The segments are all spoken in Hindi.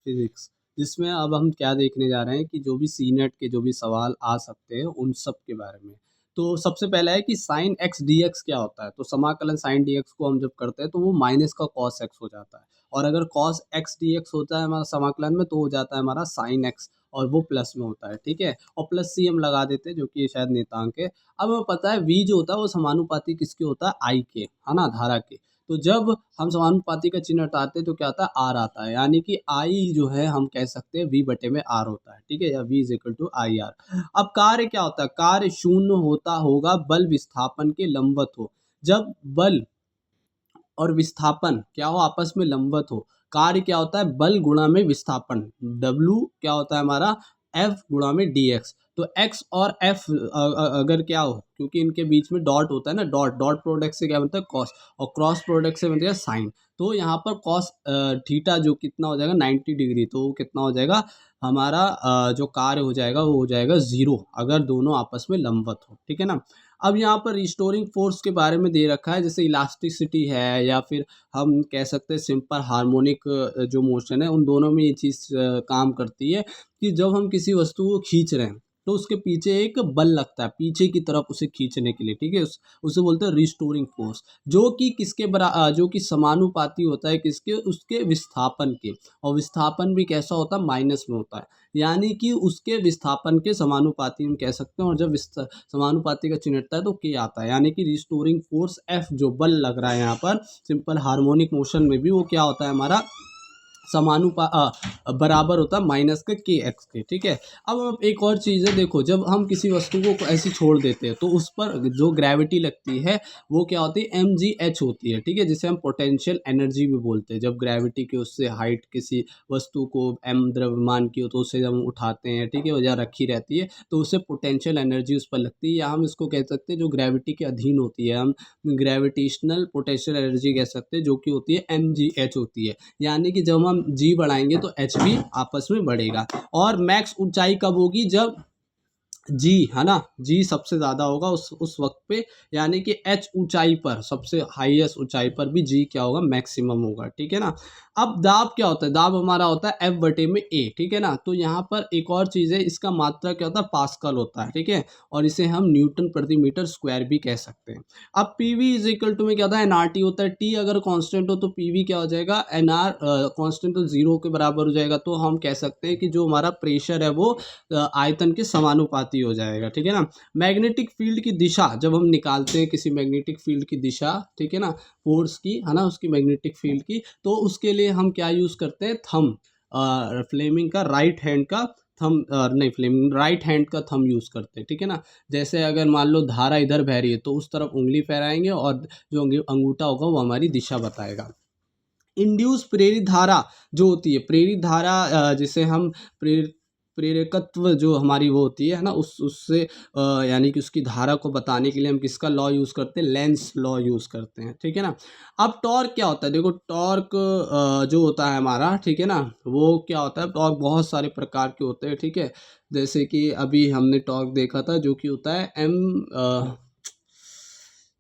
फिजिक्स, जिसमें अब हम क्या देखने जा रहे हैं कि जो भी सीनेट के जो भी सवाल आ सकते हैं उन सब के बारे में। तो सबसे पहला है कि साइन एक्स डी एक्स क्या होता है? तो समाकलन साइन डी एक्स को हम जब करते हैं तो वो माइनस का कॉस एक्स हो जाता है, और अगर कॉस एक्स डी एक्स होता है हमारा समाकलन में तो हो जाता है हमारा साइन एक्स, और वो प्लस में होता है, ठीक है। और प्लस सी हम लगा देते हैं जो कि शायद नेतांक है। अब हमें पता है v जो होता है वो समानुपाती किसके होता है? I के, है ना, धारा के। तो जब हम समानुपाती का चिन्ह हटाते हैं तो क्या आता है? R आता है, यानी कि I जो है हम कह सकते हैं V बटे में R होता है, ठीक है, या V is equal to I R. अब कार्य क्या होता है? कार्य शून्य होता होगा बल विस्थापन के लंबवत हो। जब बल और विस्थापन क्या हो? आपस में लंबवत हो। कार्य क्या होता है? बल गुणा में विस्थापन, W क्या होता है हमारा? F गुणा में dx। तो x और f अगर क्या हो, क्योंकि इनके बीच में डॉट होता है ना, डॉट डॉट प्रोडक्ट से क्या बनता है? कॉस, और क्रॉस प्रोडक्ट से बनता है साइन। तो यहाँ पर कॉस थीटा जो कितना हो जाएगा? 90 डिग्री। तो वो कितना हो जाएगा हमारा? जो कार्य हो जाएगा वो हो जाएगा 0, अगर दोनों आपस में लंबवत हो, ठीक है ना। अब यहाँ पर रिस्टोरिंग फोर्स के बारे में दे रखा है, जैसे इलास्टिसिटी है, या फिर हम कह सकते हैं सिंपल हार्मोनिक जो मोशन है, उन दोनों में ये चीज़ काम करती है कि जब हम किसी वस्तु को खींच रहे हैं तो उसके पीछे एक बल लगता है पीछे की तरफ उसे खींचने के लिए, ठीक है। उसे बोलते हैं रिस्टोरिंग फोर्स, जो कि जो कि समानुपाती होता है किसके? उसके विस्थापन के। और विस्थापन भी कैसा होता है? माइनस में होता है, यानी कि उसके विस्थापन के समानुपाती हम कह सकते हैं। और जब समानुपाती का चिन्ह हटता है तो के आता है, यानी कि रिस्टोरिंग फोर्स एफ जो बल लग रहा है यहाँ पर सिंपल हार्मोनिक मोशन में भी, वो क्या होता है हमारा? बराबर होता है माइनस के एक्स के, ठीक है। अब एक और चीज़ है, देखो, जब हम किसी वस्तु को ऐसे छोड़ देते हैं तो उस पर जो ग्रेविटी लगती है वो क्या होती है? mgh होती है, ठीक है, जिसे हम पोटेंशियल एनर्जी भी बोलते हैं। जब ग्रेविटी के उससे हाइट किसी वस्तु को m द्रव्यमान की हो तो उसे हम उठाते हैं, ठीक है, वजह रखी रहती है तो उससे पोटेंशियल एनर्जी उस पर लगती है, या हम इसको कह सकते हैं जो ग्रेविटी के अधीन होती है, हम ग्रेविटेशनल पोटेंशियल एनर्जी कह सकते हैं, जो कि होती है mgh होती है। यानी कि जब हम जी बढ़ाएंगे तो एच भी आपस में बढ़ेगा। और मैक्स ऊंचाई कब होगी? जब जी, है ना, जी सबसे ज़्यादा होगा उस वक्त पे, यानी कि एच ऊंचाई पर, सबसे हाईएस्ट ऊंचाई पर भी जी क्या होगा? मैक्सिमम होगा, ठीक है ना। अब दाब क्या होता है? दाब हमारा होता है एफ बटे में ए, ठीक है ना। तो यहाँ पर एक और चीज़ है, इसका मात्रा क्या होता है? पास्कल होता है, ठीक है, और इसे हम न्यूटन प्रति मीटर स्क्वायर भी कह सकते हैं। अब P V is equal to में क्या होता है? एन आर टी होता है। टी अगर कांस्टेंट हो तो पी वी क्या हो जाएगा? एन आर कांस्टेंट तो 0 के बराबर हो जाएगा। तो हम कह सकते हैं कि जो हमारा प्रेशर है वो आयतन के समानुपाती हो जाएगा, ठीक है ना। मैग्नेटिक फील्ड की दिशा जब हम निकालते हैं, किसी मैग्नेटिक फील्ड की दिशा, ठीक है ना, फोर्स की, है ना, उसकी मैग्नेटिक फील्ड की, तो उसके लिए हम क्या यूज़ करते हैं? थंब, फ्लेमिंग का राइट हैंड का थंब, नहीं, फ्लेमिंग राइट हैंड का थंब यूज़ करते हैं, ठीक है ना। जैसे अगर मान लो धारा इधर बह रही है तो उस तरफ उंगली फहराएंगे, और जो अंगूठा होगा वो हमारी दिशा बताएगा। इंड्यूस प्रेरित धारा जो होती है, प्रेरित धारा जिसे हम प्रेरकत्व जो हमारी वो होती है ना, उससे यानी कि उसकी धारा को बताने के लिए हम किसका लॉ यूज़ करते हैं? लेंस लॉ यूज़ करते हैं, ठीक है ना। अब टॉर्क क्या होता है? देखो, टॉर्क जो होता है हमारा, ठीक है ना, वो क्या होता है? टॉर्क बहुत सारे प्रकार के होते हैं, ठीक है। जैसे कि अभी हमने टॉर्क देखा था जो कि होता है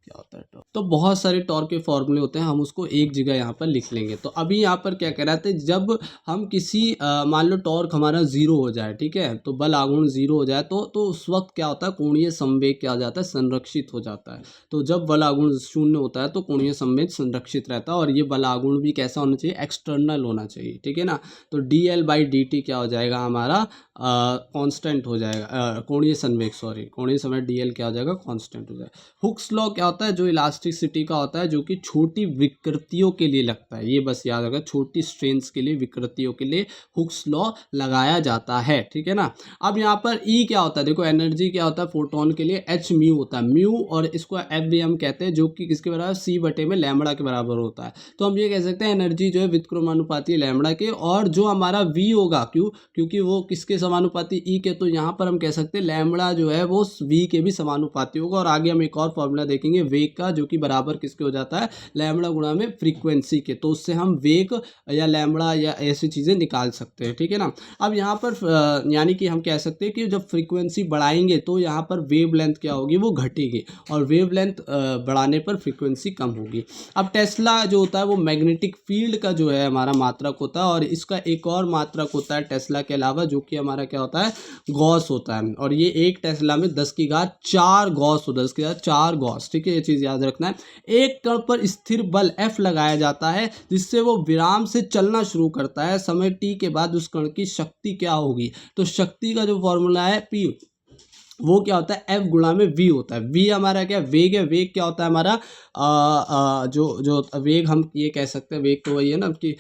क्या होता है टॉर्क? तो बहुत सारे टॉर्क के फॉर्मूले होते हैं, हम उसको एक जगह यहाँ पर लिख लेंगे। तो अभी यहाँ पर क्या कह रहे थे? जब हम किसी मान लो टॉर्क हमारा 0 हो जाए, ठीक है, तो बल आघूर्ण 0 हो जाए तो उस वक्त क्या होता है? कोणीय संवेग क्या हो जाता है? संरक्षित हो जाता है। तो जब बल आघूर्ण 0 होता है तो कोणीय संवेग संरक्षित रहता है, और ये बल आघूर्ण भी कैसा होना चाहिए? एक्सटर्नल होना चाहिए, ठीक है ना। तो dl/dt क्या हो जाएगा हमारा? कांस्टेंट हो जाएगा, कोणीय संवेग, सॉरी, कोणीय संवेग dl क्या हो जाएगा? कांस्टेंट हो जाएगा। हुक्स लॉ क्या होता है? जो इलास्टिसिटी का होता है, जो कि छोटी विकृतियों के लिए लगता है, ये बस याद रखना, छोटी स्ट्रेन्स के लिए, विकृतियों के लिए हुक्स लॉ लगाया जाता है, ठीक है ना। अब यहाँ पर ई क्या होता है? देखो, एनर्जी क्या होता है फोटोन के लिए? एच म्यू होता है, म्यू, और इसको एफ भी हम कहते हैं, जो कि किसके बराबर? सी बटे में लैम्बडा के बराबर होता है। तो हम ये कह सकते हैं एनर्जी जो है व्युत्क्रमानुपाती है लैम्बडा के, और जो हमारा वी होगा, क्योंकि वो किसके समानुपाती? ई के, तो यहाँ पर हम कह सकते हैं लैम्बडा जो है वो वी के भी समानुपाती होगा। और आगे हम एक और फॉर्मूला देखेंगे, वेग का, जो कि बराबर किसके हो जाता है, लैम्बडा गुणा में फ्रीक्वेंसी के। तो उससे हम वेग या लैम्बडा या ऐसी चीज़ें निकाल सकते हैं, ठीक है ना। अब यहाँ पर यानी कि हम कह सकते हैं कि जब फ्रीक्वेंसी बढ़ाएंगे तो यहाँ पर वेव लेंथ क्या होगी, वो घटेगी, और वेव लेंथ बढ़ाने पर फ्रीक्वेंसी कम होगी। अब टेस्ला जो होता है वो मैग्नेटिक फील्ड का जो है हमारा मात्रक होता है, और इसका एक और मात्रक होता है टेस्ला के अलावा, जो कि हमारा क्या होता है, गॉस होता है। और ये एक टेस्ला में 10⁴ गॉस हो, 10⁴ गॉस, ठीक है, ये चीज़ याद रखना है। एक कण पर स्थिर बल F लगाया जाता है, जिससे वो विराम से चलना शुरू करता है। समय t के बाद उस कण की शक्ति क्या होगी, तो शक्ति का जो फॉर्मूला है P, वो क्या होता है, F गुणा में V होता है। V हमारा क्या वेग है, वेग क्या होता है हमारा, जो वेग हम ये कह सकते हैं, वेग तो वही है ना कि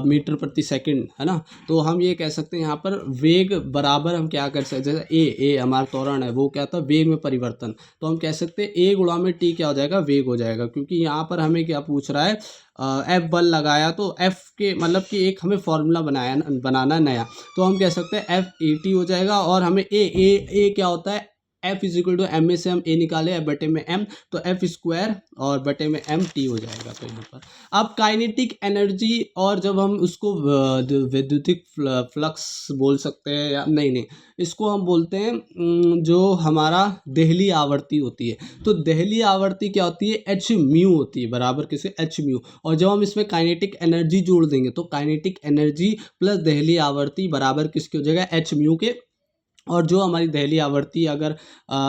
मीटर प्रति सेकंड, है ना। तो हम ये कह सकते हैं यहाँ पर वेग बराबर हम क्या कर सकते हैं, जैसे ए हमारा त्वरण है, वो क्या था, वेग में परिवर्तन। तो हम कह सकते हैं A गुणा में T क्या हो जाएगा, वेग हो जाएगा, क्योंकि यहाँ पर हमें क्या पूछ रहा है, F बल लगाया, तो F के मतलब कि एक हमें फॉर्मूला बनाना नया, तो हम कह सकते हैं F हो जाएगा। और हमें ए क्या होता है, F इजिकल टू एम में से हम ए निकाले, F बटे में m, तो F² और बटे में m t हो जाएगा। तो यहाँ पर अब काइनेटिक एनर्जी, और जब हम उसको विद्युतिक फ्लक्स बोल सकते हैं, या नहीं, इसको हम बोलते हैं जो हमारा देहली आवर्ती होती है। तो देहली आवर्ती क्या होती है, h म्यू होती है, बराबर किसे, h म्यू। और जब हम इसमें काइनेटिक एनर्जी जोड़ देंगे तो काइनेटिक एनर्जी प्लस देहली आवर्ती बराबर किसके हो जाएगा, h म्यू के। और जो हमारी देहली आवर्ती अगर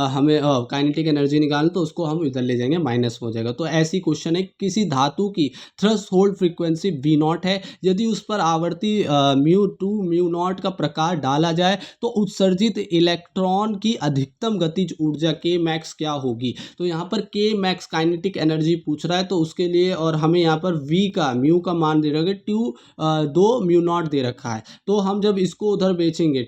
हमें काइनेटिक एनर्जी निकालें तो उसको हम इधर ले जाएंगे, माइनस हो जाएगा। तो ऐसी क्वेश्चन है, किसी धातु की थ्रेशोल्ड फ्रीक्वेंसी V0 है, यदि उस पर आवर्ती μ2 μ0 का प्रकार डाला जाए तो उत्सर्जित इलेक्ट्रॉन की अधिकतम गतिज ऊर्जा K मैक्स क्या होगी। तो यहाँ पर K मैक्स काइनेटिक एनर्जी पूछ रहा है, तो उसके लिए, और हमें यहाँ पर V का म्यू का मान दे रखा है 2 μ0 दे रखा है। तो हम जब इसको उधर भेजेंगे,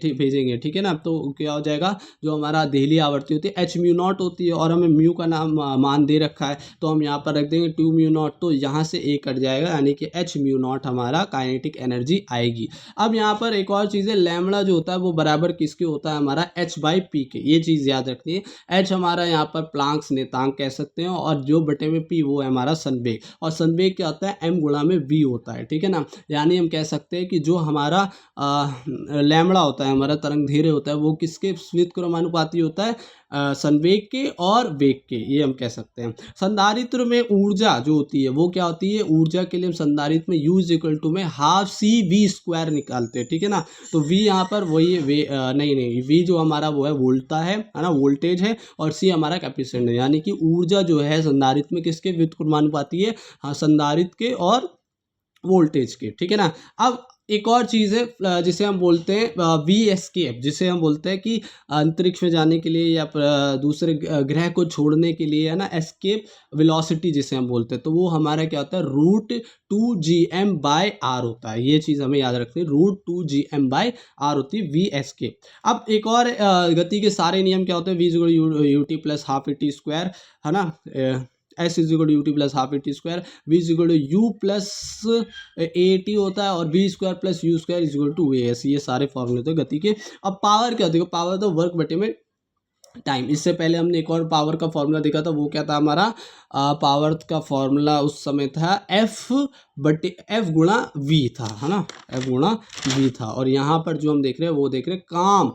ठीक है ना, तो क्या हो जाएगा, जो हमारा देहली आवर्ती होती है h म्यू नॉट होती है, और हमें म्यू का नाम मान दे रखा है, तो हम यहाँ पर रख देंगे 2 म्यू नॉट, तो यहाँ से a कट जाएगा, यानी कि h म्यू नॉट हमारा काइनेटिक एनर्जी आएगी। अब यहाँ पर एक और चीज़ है, लैम्बडा जो होता है वो बराबर किसके होता है, हमारा h/p के। ये चीज़ याद रखनी है। h हमारा यहाँ पर प्लांक्स नेतांक कह सकते हैं, और जो बटे में p वो है हमारा संवेग, और संवेग क्या होता है, m गुणा में v होता है, ठीक है ना। यानी हम कह सकते हैं कि जो हमारा लैम्बडा होता है, हमारा तरंग धैर्य होता है, वो किसके व्युत्क्रमानुपाती होता है, संवेग के और वेग के, ये हम कह सकते हैं। संधारित्र में ऊर्जा जो होती है वो क्या होती है, ऊर्जा के लिए हम संधारित्र में U इक्वल टू में हाफ CV² निकालते हैं, ठीक है ना। तो V यहाँ पर वही नहीं, V जो हमारा वो है वोल्टा है ना, वोल्टेज है, और C हमारा कैपेसिटेंस है, यानी कि ऊर्जा जो है संधारित्र में किसके व्युत्क्रमानुपाती है, हाँ, संधारित्र के और वोल्टेज के, ठीक है ना। अब एक और चीज़ है जिसे हम बोलते हैं VSKF, जिसे हम बोलते हैं कि अंतरिक्ष में जाने के लिए या दूसरे ग्रह को छोड़ने के लिए, है ना, एस्केप वेलोसिटी जिसे हम बोलते हैं, तो वो हमारा क्या होता है, √2gm/r होता है। ये चीज़ हमें याद रखनी है, √2gm/r होती है VSK। अब एक और गति के सारे नियम क्या होते हैं, V = ut + ½ at², है ना, S = ut + ½ at², V = u + at होता है, और v² + u² = as। ये सारे फॉर्मूले होते हैं गति के। अब पावर क्या होती है, पावर तो वर्क बटे में टाइम। इससे पहले हमने एक और पावर का फॉर्मूला देखा था, वो क्या था हमारा, पावर का फॉर्मूला उस समय था F गुणा V था, है ना, F गुणा V था। और यहाँ पर जो हम देख रहे हैं वो देख रहे हैं काम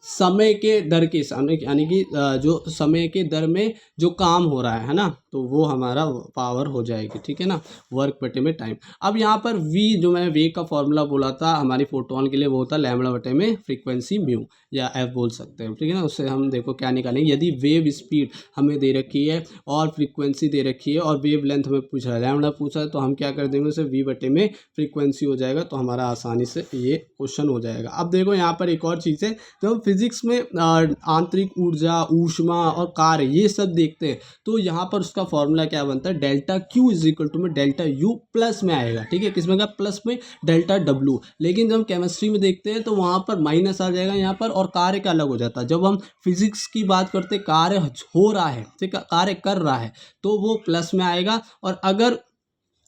समय के दर के सामने, यानी कि जो समय के दर में जो काम हो रहा है ना, तो वो हमारा पावर हो जाएगी, ठीक है ना, वर्क बटे में टाइम। अब यहाँ पर V जो मैंने वेग का फॉर्मूला बोला था हमारी फोटोन के लिए, वो होता है लैम्बडा बटे में फ्रीक्वेंसी म्यू, या F बोल सकते हैं, ठीक है ना। उससे हम देखो क्या निकालेंगे, यदि वेव स्पीड हमें दे रखी है और फ्रीक्वेंसी दे रखी है और वेव लेंथ हमें पूछा है, लैम्बडा पूछा है, तो हम क्या कर देंगे, उसे V बटे में फ्रीक्वेंसी हो जाएगा, तो हमारा आसानी से ये क्वेश्चन हो जाएगा। अब देखो यहाँ पर एक और चीज़ है, जब फिजिक्स में आंतरिक ऊर्जा, ऊष्मा और कार्य ये सब देखते हैं, तो यहाँ पर उसका फॉर्मूला क्या बनता है, ΔQ इजिकल टू में ΔU प्लस में आएगा, ठीक है, किसमें का प्लस में ΔW। लेकिन जब हम केमिस्ट्री में देखते हैं तो वहाँ पर माइनस आ जाएगा यहाँ पर, और कार्य का अलग हो जाता है। जब हम फिजिक्स की बात करते हैं, कार्य हो रहा है, ठीक है, कार्य कर रहा है, तो वो प्लस में आएगा। और अगर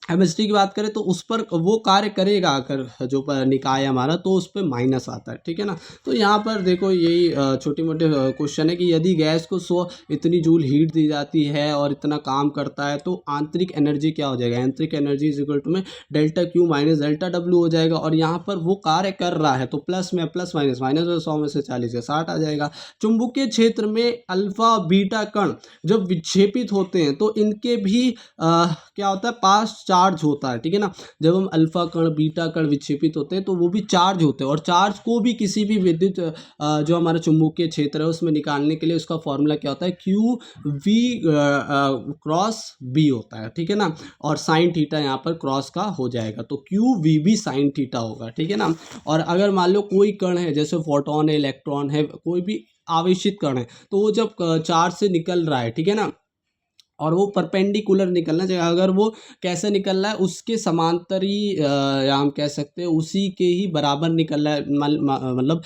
केमिस्ट्री की बात करें तो उस पर वो कार्य करेगा अगर जो निकाय है हमारा, तो उस पे माइनस आता है, ठीक है ना। तो यहाँ पर देखो यही छोटे मोटे क्वेश्चन है कि यदि गैस को 100 इतनी जूल हीट दी जाती है और इतना काम करता है, तो आंतरिक एनर्जी क्या हो जाएगा, आंतरिक एनर्जी इज इक्वल टू में delta Q minus delta W हो जाएगा। और यहाँ पर वो कार्य कर रहा है तो प्लस में प्लस माइनस, माइनस में 100 में से 40 या 60 आ जाएगा। चुंबकीय क्षेत्र में अल्फा बीटा कण जब विक्षेपित होते हैं तो इनके भी क्या होता है, पास चार्ज होता है, ठीक है ना। जब हम अल्फा कण बीटा कण विक्षेपित होते हैं तो वो भी चार्ज होते हैं, और चार्ज को भी किसी भी विद्युत जो हमारा चुंबकीय क्षेत्र है उसमें निकालने के लिए उसका फॉर्मूला क्या होता है, क्यू वी क्रॉस बी होता है, ठीक है ना। और साइन थीटा यहाँ पर क्रॉस का हो जाएगा, तो Q V B sine theta होगा, ठीक है ना। और अगर मान लो कोई कण है, जैसे फोटोन है, इलेक्ट्रॉन है, कोई भी आवेशित कण है, तो वो जब चार्ज से निकल रहा है, ठीक है ना, और वो परपेंडिकुलर निकलना चाहिए, अगर वो कैसे निकल रहा है उसके समांतर ही या हम कह सकते हैं उसी के ही बराबर निकल रहा है, मतलब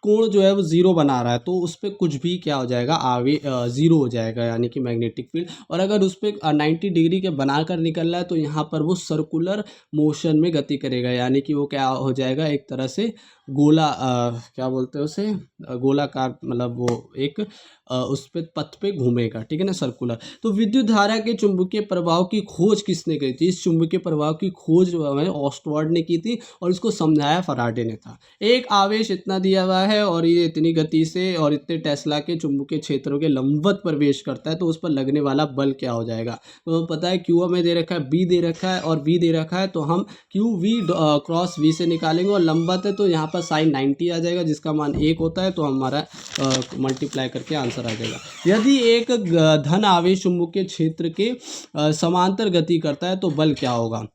कोण जो है वो ज़ीरो बना रहा है, तो उस पर कुछ भी क्या हो जाएगा, आगे ज़ीरो हो जाएगा, यानी कि मैग्नेटिक फील्ड। और अगर उस पर 90 डिग्री के बनाकर निकल रहा है तो यहाँ पर वो सर्कुलर मोशन में गति करेगा, यानी कि वो क्या हो जाएगा, एक तरह से गोला क्या बोलते हैं उसे, गोलाकार, मतलब वो एक उस पे पथ पे घूमेगा, ठीक है ना, सर्कुलर। तो विद्युत धारा के चुंबकीय प्रभाव की खोज किसने की थी, इस चुंबकीय प्रभाव की खोज जो है ऑस्टवर्ड ने की थी, और इसको समझाया फराडे ने था। एक आवेश इतना दिया हुआ है और ये इतनी गति से और इतने टेस्ला के चुंबकीय क्षेत्रों के लंबवत प्रवेश करता है, तो उस पर लगने वाला बल क्या हो जाएगा। तो हमें पता है क्यू हमें दे रखा है, बी दे रखा है और वी दे रखा है, तो हम क्यू वी क्रॉस वी से निकालेंगे, और लंबवत है तो यहाँ पर साइन 90 आ जाएगा, जिसका मान 1 होता है, तो हमारा मल्टीप्लाई करके आंसर आ जाएगा। यदि एक धन आवेश चुंबकीय क्षेत्र के समांतर गति करता है तो बल क्या होगा।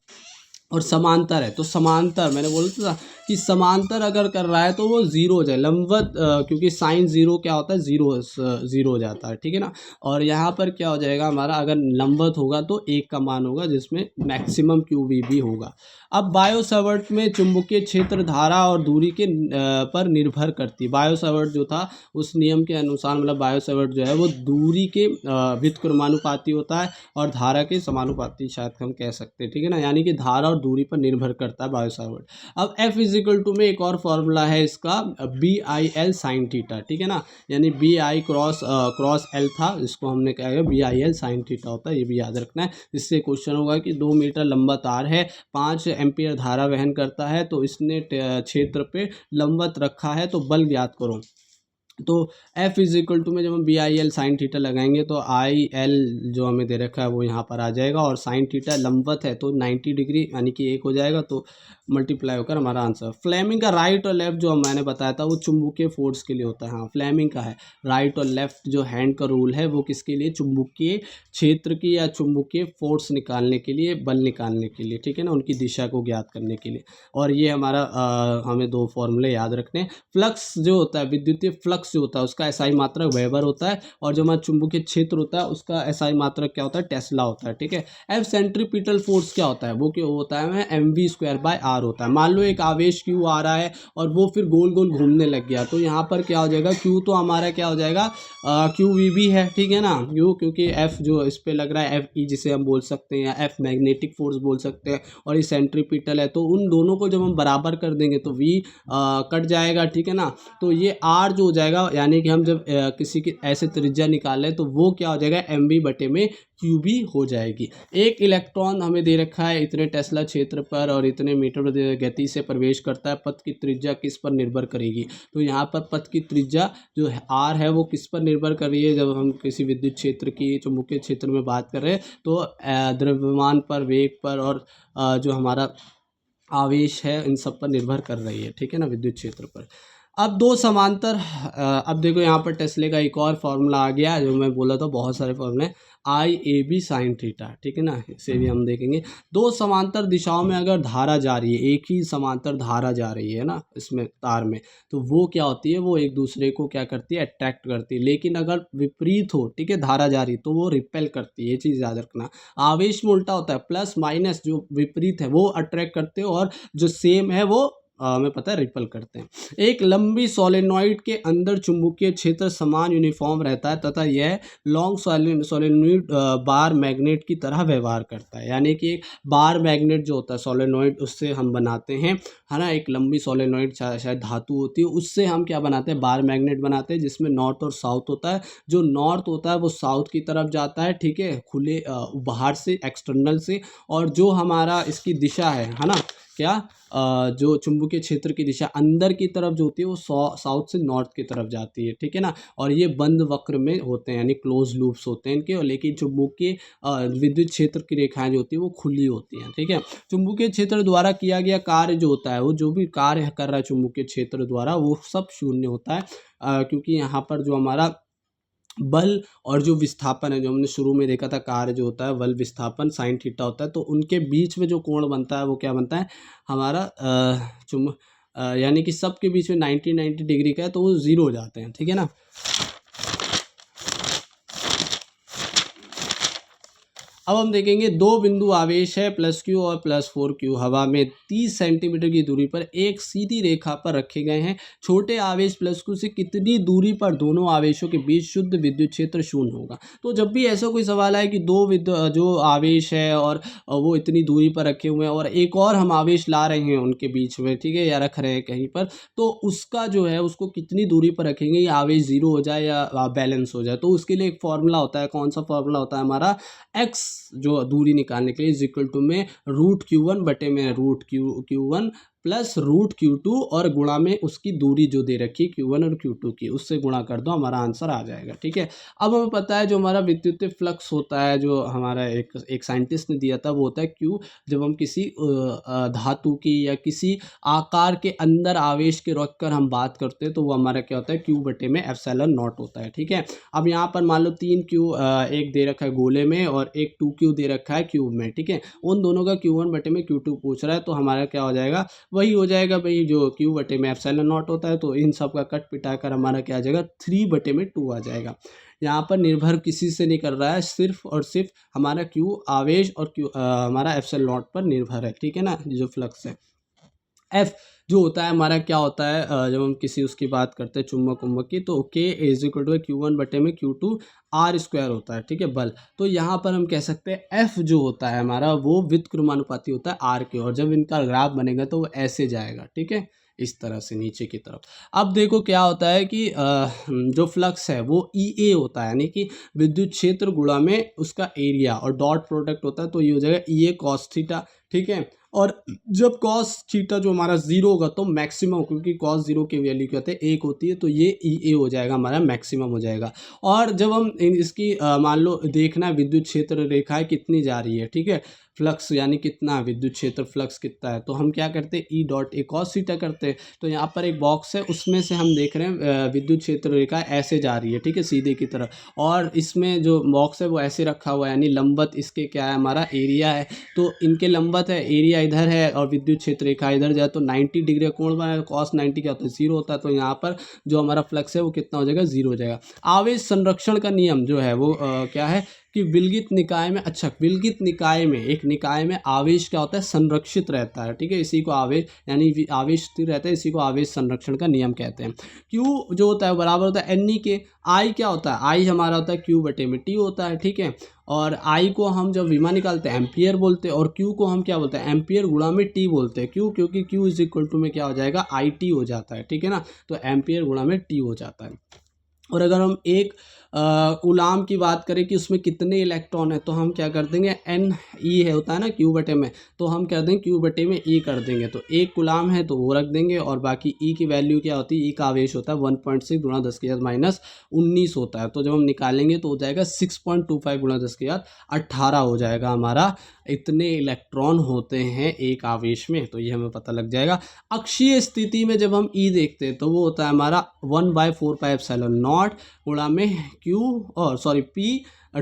और समांतर है तो समांतर, मैंने बोला था कि समांतर अगर कर रहा है तो वो ज़ीरो हो जाए, लंबवत क्योंकि साइन ज़ीरो क्या होता है, ज़ीरो हो जाता है, ठीक है ना। और यहाँ पर क्या हो जाएगा हमारा, अगर लंबवत होगा तो 1 का मान होगा, जिसमें मैक्सिमम क्यू वी भी होगा। अब बायो सावर्ट में चुंबकीय क्षेत्र धारा और दूरी के पर निर्भर करती है। बायो सावर्ट जो था उस नियम के अनुसार, मतलब बायो सावर्ट जो है वो दूरी के व्युत्क्रमानुपाती होता है और धारा के समानुपाती, शायद हम कह सकते हैं, ठीक है ना, यानी कि धारा और दूरी पर निर्भर करता है बायो सावर्ट। अब F इजिकल टू में एक और फॉर्मूला है इसका, B I L sine theta, ठीक है ना, यानी बी आई क्रॉस एल था, इसको हमने क्या है, B I L sine theta होता है, ये भी याद रखना है। इससे क्वेश्चन होगा कि 2 मीटर लंबा तार है, 5 एम्पियर धारा वहन करता है, तो इसने क्षेत्र पे लंबवत रखा है, तो बल ज्ञात करो। तो F इज इक्वल टू में जब हम B I L sine theta लगाएंगे तो आई एल जो हमें दे रखा है वो यहाँ पर आ जाएगा, और साइन थीटा लंबवत है तो 90 डिग्री यानी कि 1 हो जाएगा, तो मल्टीप्लाई होकर हमारा आंसर। फ्लेमिंग का राइट और लेफ्ट जो मैंने बताया था वो चुंबकीय फोर्स के लिए होता है। हाँ, फ्लेमिंग का है राइट और लेफ्ट जो हैंड का रूल है वो किसके लिए, चुंबकीय क्षेत्र की या चुंबकीय फोर्स निकालने के लिए, बल निकालने के लिए, ठीक है ना, उनकी दिशा को ज्ञात करने के लिए। और ये हमारा हमें 2 फॉर्मूले याद रखने हैं। फ्लक्स जो होता है, विद्युतीय फ्लक्स जो होता है उसका एसआई मात्रक वेबर होता है, और जो हमारा चुंबकीय क्षेत्र होता है उसका एसआई मात्रक क्या होता है, टेस्ला होता है, ठीक है। एफ सेंट्रीपिटल फोर्स क्या होता है, वो क्या होता है, M V square by R होता है। मान लो एक आवेश क्यू आ रहा है और वो फिर गोल गोल घूमने लग गया, तो यहाँ पर क्या हो जाएगा, क्यू तो हमारा क्या हो जाएगा, क्यू वी बी है, ठीक है ना, क्यू क्योंकि एफ जो इस पे लग रहा है एफ ई जिसे हम बोल सकते हैं, या एफ मैग्नेटिक फोर्स बोल सकते हैं, और ये सेंट्रीपिटल है, तो उन दोनों को जब हम बराबर कर देंगे तो वी कट जाएगा, ठीक है ना। तो ये आर जो हो जाएगा, यानी कि हम जब किसी की ऐसे त्रिज्या निकालें तो वो क्या हो जाएगा, एम बी बटे में क्यू बी हो जाएगी। एक इलेक्ट्रॉन हमें दे रखा है इतने टेस्ला क्षेत्र पर और इतने मीटर गति से प्रवेश करता है, पथ की त्रिज्या किस पर निर्भर करेगी, तो यहाँ पर पथ की त्रिज्या जो है आर है वो किस पर निर्भर कर रही है, जब हम किसी विद्युत क्षेत्र की चुंबकीय क्षेत्र में बात कर रहे हैं तो द्रव्यमान पर, वेग पर, और जो हमारा आवेश है इन सब पर निर्भर कर रही है, ठीक है ना, विद्युत क्षेत्र पर। अब 2 समांतर अब देखो यहाँ पर टेस्ले का एक और फॉर्मूला आ गया, जो मैं बोला था बहुत सारे फॉर्मूले, आई ए बी साइन थीटा, ठीक है ना, इसे भी हम देखेंगे। 2 समांतर दिशाओं में अगर धारा जा रही है, एक ही समांतर धारा जा रही है ना इसमें तार में, तो वो क्या होती है, वो एक दूसरे को क्या करती है, अट्रैक्ट करती है। लेकिन अगर विपरीत हो, ठीक है, धारा जा रही तो वो रिपेल करती है, ये चीज़ याद रखना। आवेश में उल्टा होता है, प्लस माइनस जो विपरीत है वो अट्रैक्ट करते हो, और जो सेम है वो हमें पता है रिपल करते हैं। एक लंबी सोलेनॉइड के अंदर चुंबकीय क्षेत्र समान यूनिफॉर्म रहता है तथा यह लॉन्ग सोलेनॉइड बार मैग्नेट की तरह व्यवहार करता है। यानी कि एक बार मैग्नेट जो होता है सोलेनॉइड, उससे हम बनाते हैं, है ना। एक लंबी सोलेनॉइड शायद धातु होती है, उससे हम क्या बनाते हैं, बार मैग्नेट बनाते हैं, जिसमें नॉर्थ और साउथ होता है। जो नॉर्थ होता है वो साउथ की तरफ जाता है, ठीक है, खुले बाहर से, एक्सटर्नल से। और जो हमारा इसकी दिशा है ना, क्या जो चुंबकीय क्षेत्र की दिशा अंदर की तरफ जो होती है वो साउथ से नॉर्थ की तरफ जाती है, ठीक है ना। और ये बंद वक्र में होते हैं, यानी क्लोज लूप्स होते हैं इनके। और लेकिन चुंबकीय विद्युत क्षेत्र की रेखाएं जो होती है वो खुली होती हैं, ठीक है। चुंबकीय क्षेत्र द्वारा किया गया कार्य जो होता है, वो जो भी कार्य कर रहा है चुंबकीय क्षेत्र द्वारा, वो सब शून्य होता है, क्योंकि यहाँ पर जो हमारा बल और जो विस्थापन है, जो हमने शुरू में देखा था, कार्य जो होता है बल विस्थापन साइन थीटा होता है, तो उनके बीच में जो कोण बनता है वो क्या बनता है हमारा यानी कि सब के बीच में 90 डिग्री का है, तो वो ज़ीरो हो जाते हैं, ठीक है ना। अब हम देखेंगे दो बिंदु आवेश है +q और +4q हवा में 30 सेंटीमीटर की दूरी पर एक सीधी रेखा पर रखे गए हैं। छोटे आवेश +q से कितनी दूरी पर दोनों आवेशों के बीच शुद्ध विद्युत क्षेत्र शून्य होगा। तो जब भी ऐसा कोई सवाल आए कि जो आवेश है और वो इतनी दूरी पर रखे हुए हैं और एक और हम आवेश ला रहे हैं उनके बीच में, ठीक है, या रख रहे हैं कहीं पर, तो उसका जो है उसको कितनी दूरी पर रखेंगे, ये आवेश ज़ीरो हो जाए या बैलेंस हो जाए। तो उसके लिए एक फॉर्मूला होता है। कौन सा फॉर्मूला होता है हमारा, x जो दूरी निकालने के लिए इज इक्वल टू में √Q1 बटे में √Q1 प्लस √Q2 और गुणा में उसकी दूरी जो दे रखी Q1 और Q2 की, उससे गुणा कर दो, हमारा आंसर आ जाएगा, ठीक है। अब हमें पता है जो हमारा विद्युत फ्लक्स होता है, जो हमारा एक साइंटिस्ट ने दिया था, वो होता है Q। जब हम किसी धातु की या किसी आकार के अंदर आवेश के रख कर हम बात करते हैं, तो वो हमारा क्या होता है, Q बटे में ε0 होता है, ठीक है। अब यहाँ पर मान लो 3Q एक दे रखा है गोले में और एक 2Q दे रखा है क्यूब में, ठीक है। उन दोनों का Q1 बटे में Q2 पूछ रहा है, तो हमारा क्या हो जाएगा, वही हो जाएगा भाई, जो Q बटे में ε0 होता है। तो इन सब का कट पिटा कर हमारा क्या आ जाएगा, 3 बटे में 2 आ जाएगा। यहाँ पर निर्भर किसी से नहीं कर रहा है, सिर्फ और सिर्फ हमारा Q आवेश और हमारा ε0 पर निर्भर है, ठीक है ना, जो फ्लक्स है। F जो होता है हमारा क्या होता है, जब हम किसी उसकी बात करते हैं चुंबक की, तो K is equal to Q1 बटे में Q2 R² होता है, ठीक है, बल। तो यहाँ पर हम कह सकते हैं F जो होता है हमारा वो व्युत्क्रमानुपाती होता है R के, और जब इनका ग्राफ बनेगा तो वो ऐसे जाएगा, ठीक है, इस तरह से नीचे की तरफ। अब देखो क्या होता है कि जो फ्लक्स है वो EA होता है, यानी कि विद्युत क्षेत्र गुणा में उसका एरिया, और डॉट प्रोडक्ट होता है, तो ये हो जाएगा EA cos थीटा, ठीक है। और जब cos थीटा जो हमारा 0 होगा तो मैक्सिमम, क्योंकि cos 0 की वैल्यू क्या होती है, 1 होती है, तो ये EA हो जाएगा, हमारा मैक्सिमम हो जाएगा। और जब हम इसकी मान लो देखना है विद्युत क्षेत्र रेखाएं कितनी जा रही है, ठीक है, फ्लक्स यानी कितना विद्युत क्षेत्र फ्लक्स कितना है, तो हम क्या करते हैं, E.A cos थीटा करते हैं। तो यहाँ पर एक बॉक्स है, उसमें से हम देख रहे हैं विद्युत क्षेत्र रेखा ऐसे जा रही है, ठीक है, सीधे की तरफ, और इसमें जो बॉक्स है वो ऐसे रखा हुआ है, यानी लंबवत इसके क्या है, हमारा एरिया है। तो इनके लंबवत है, एरिया इधर है और विद्युत क्षेत्र रेखा इधर जाए, तो 90 डिग्री कोण बना, cos 90 क्या होता है, 0 होता है। तो यहाँ पर जो हमारा फ्लक्स है वो कितना हो जाएगा, 0 हो जाएगा। आवेश संरक्षण का नियम जो है वो क्या है कि विलगित निकाय में, अच्छा, विलगित निकाय में, एक निकाय में आवेश क्या होता है, संरक्षित रहता है, ठीक है, इसी को आवेश, यानी आवेश स्थिर रहता है, इसी को आवेश संरक्षण का नियम कहते हैं। Q जो होता है बराबर होता है Ne के। I क्या होता है, I हमारा होता है Q बटे में T होता है, ठीक है। और I को हम जब विमा निकालते हैं एम्पियर बोलते हैं, और Q को हम क्या बोलते हैं, एम्पियर गुणा में T बोलते हैं। क्यों, क्योंकि Q इज इक्वल टू में क्या हो जाएगा, IT हो जाता है, ठीक है ना, तो एम्पियर गुणा में T हो जाता है। और अगर हम एक कूलाम की बात करें कि उसमें कितने इलेक्ट्रॉन है, तो हम क्या कर देंगे, Ne है होता है ना Q बटे में, तो हम कर देंगे Q बटे में E कर देंगे, तो एक कूलाम है तो वो रख देंगे, और बाकी E की वैल्यू क्या होती है, E का आवेश होता है 1.6 गुणा 10⁻⁻19 होता है। तो जब हम निकालेंगे तो हो जाएगा 6.25 गुणा 10⁻18 हो जाएगा हमारा, इतने इलेक्ट्रॉन होते हैं एक आवेश में, तो ये हमें पता लग जाएगा। अक्षीय स्थिति में जब हम E देखते हैं तो वो होता है हमारा 1/4πε0 गुणा में P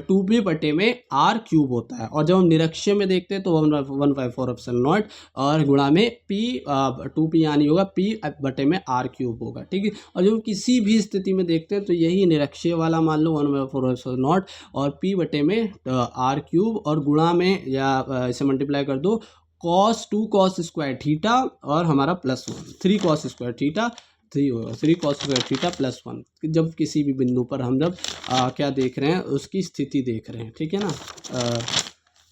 2P बटे में R³ होता है। और जब हम निरक्षीय में देखते हैं तो 1/4 और गुणा में P 2P यानी होगा P बटे में R³ होगा, ठीक है। और जब हम किसी भी स्थिति में देखते हैं तो यही निरक्षीय वाला मान लो 1/4 और P बटे में R³ और गुणा में या इसे मल्टीप्लाई कर दो कॉस 2 कॉस स्क्वायर थीटा और हमारा +1, 3 कॉस स्क्वायर थीटा 3 होगा, 3 कॉस स्क्वायर थीटा +1, जब किसी भी बिंदु पर हम जब क्या देख रहे हैं, उसकी स्थिति देख रहे हैं, ठीक है ना,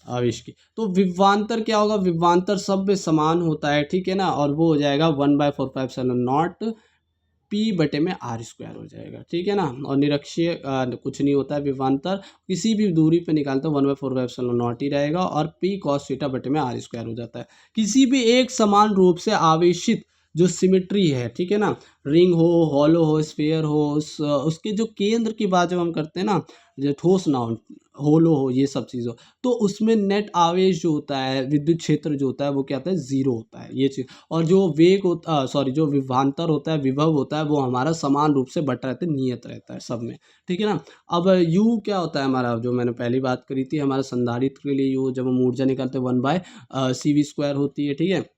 आवेश की। तो विभवांतर क्या होगा, विभवांतर सब में समान होता है, ठीक है ना, और वो हो जाएगा 1/4πε0 P/r² हो जाएगा, ठीक है ना। और निरक्षीय कुछ नहीं होता है, विभवांतर किसी भी दूरी पे निकालते हैं 1/4πε0 ही रहेगा और P cos θ/r² हो जाता है। किसी भी एक समान रूप से आवेशित जो सिमेट्री है, ठीक है ना, रिंग हो, हॉलो हो, स्फीयर हो, उसके जो केंद्र की बात जब हम करते हैं ना, जो ठोस ना हो, होलो हो, ये सब चीज़ हो, तो उसमें नेट आवेश जो होता है, विद्युत क्षेत्र जो होता है, वो क्या होता है, ज़ीरो होता है, ये चीज़। और जो वेग होता जो विभवांतर होता है, विभव होता है, वो हमारा समान रूप से बटा रहता है, नियत रहता है सब में, ठीक है ना। अब यू क्या होता है हमारा, जो मैंने पहली बात करी थी, हमारा संधारित्र के लिए यू, जब हम ऊर्जा निकालते हैं 1/CV² होती है, ठीक है।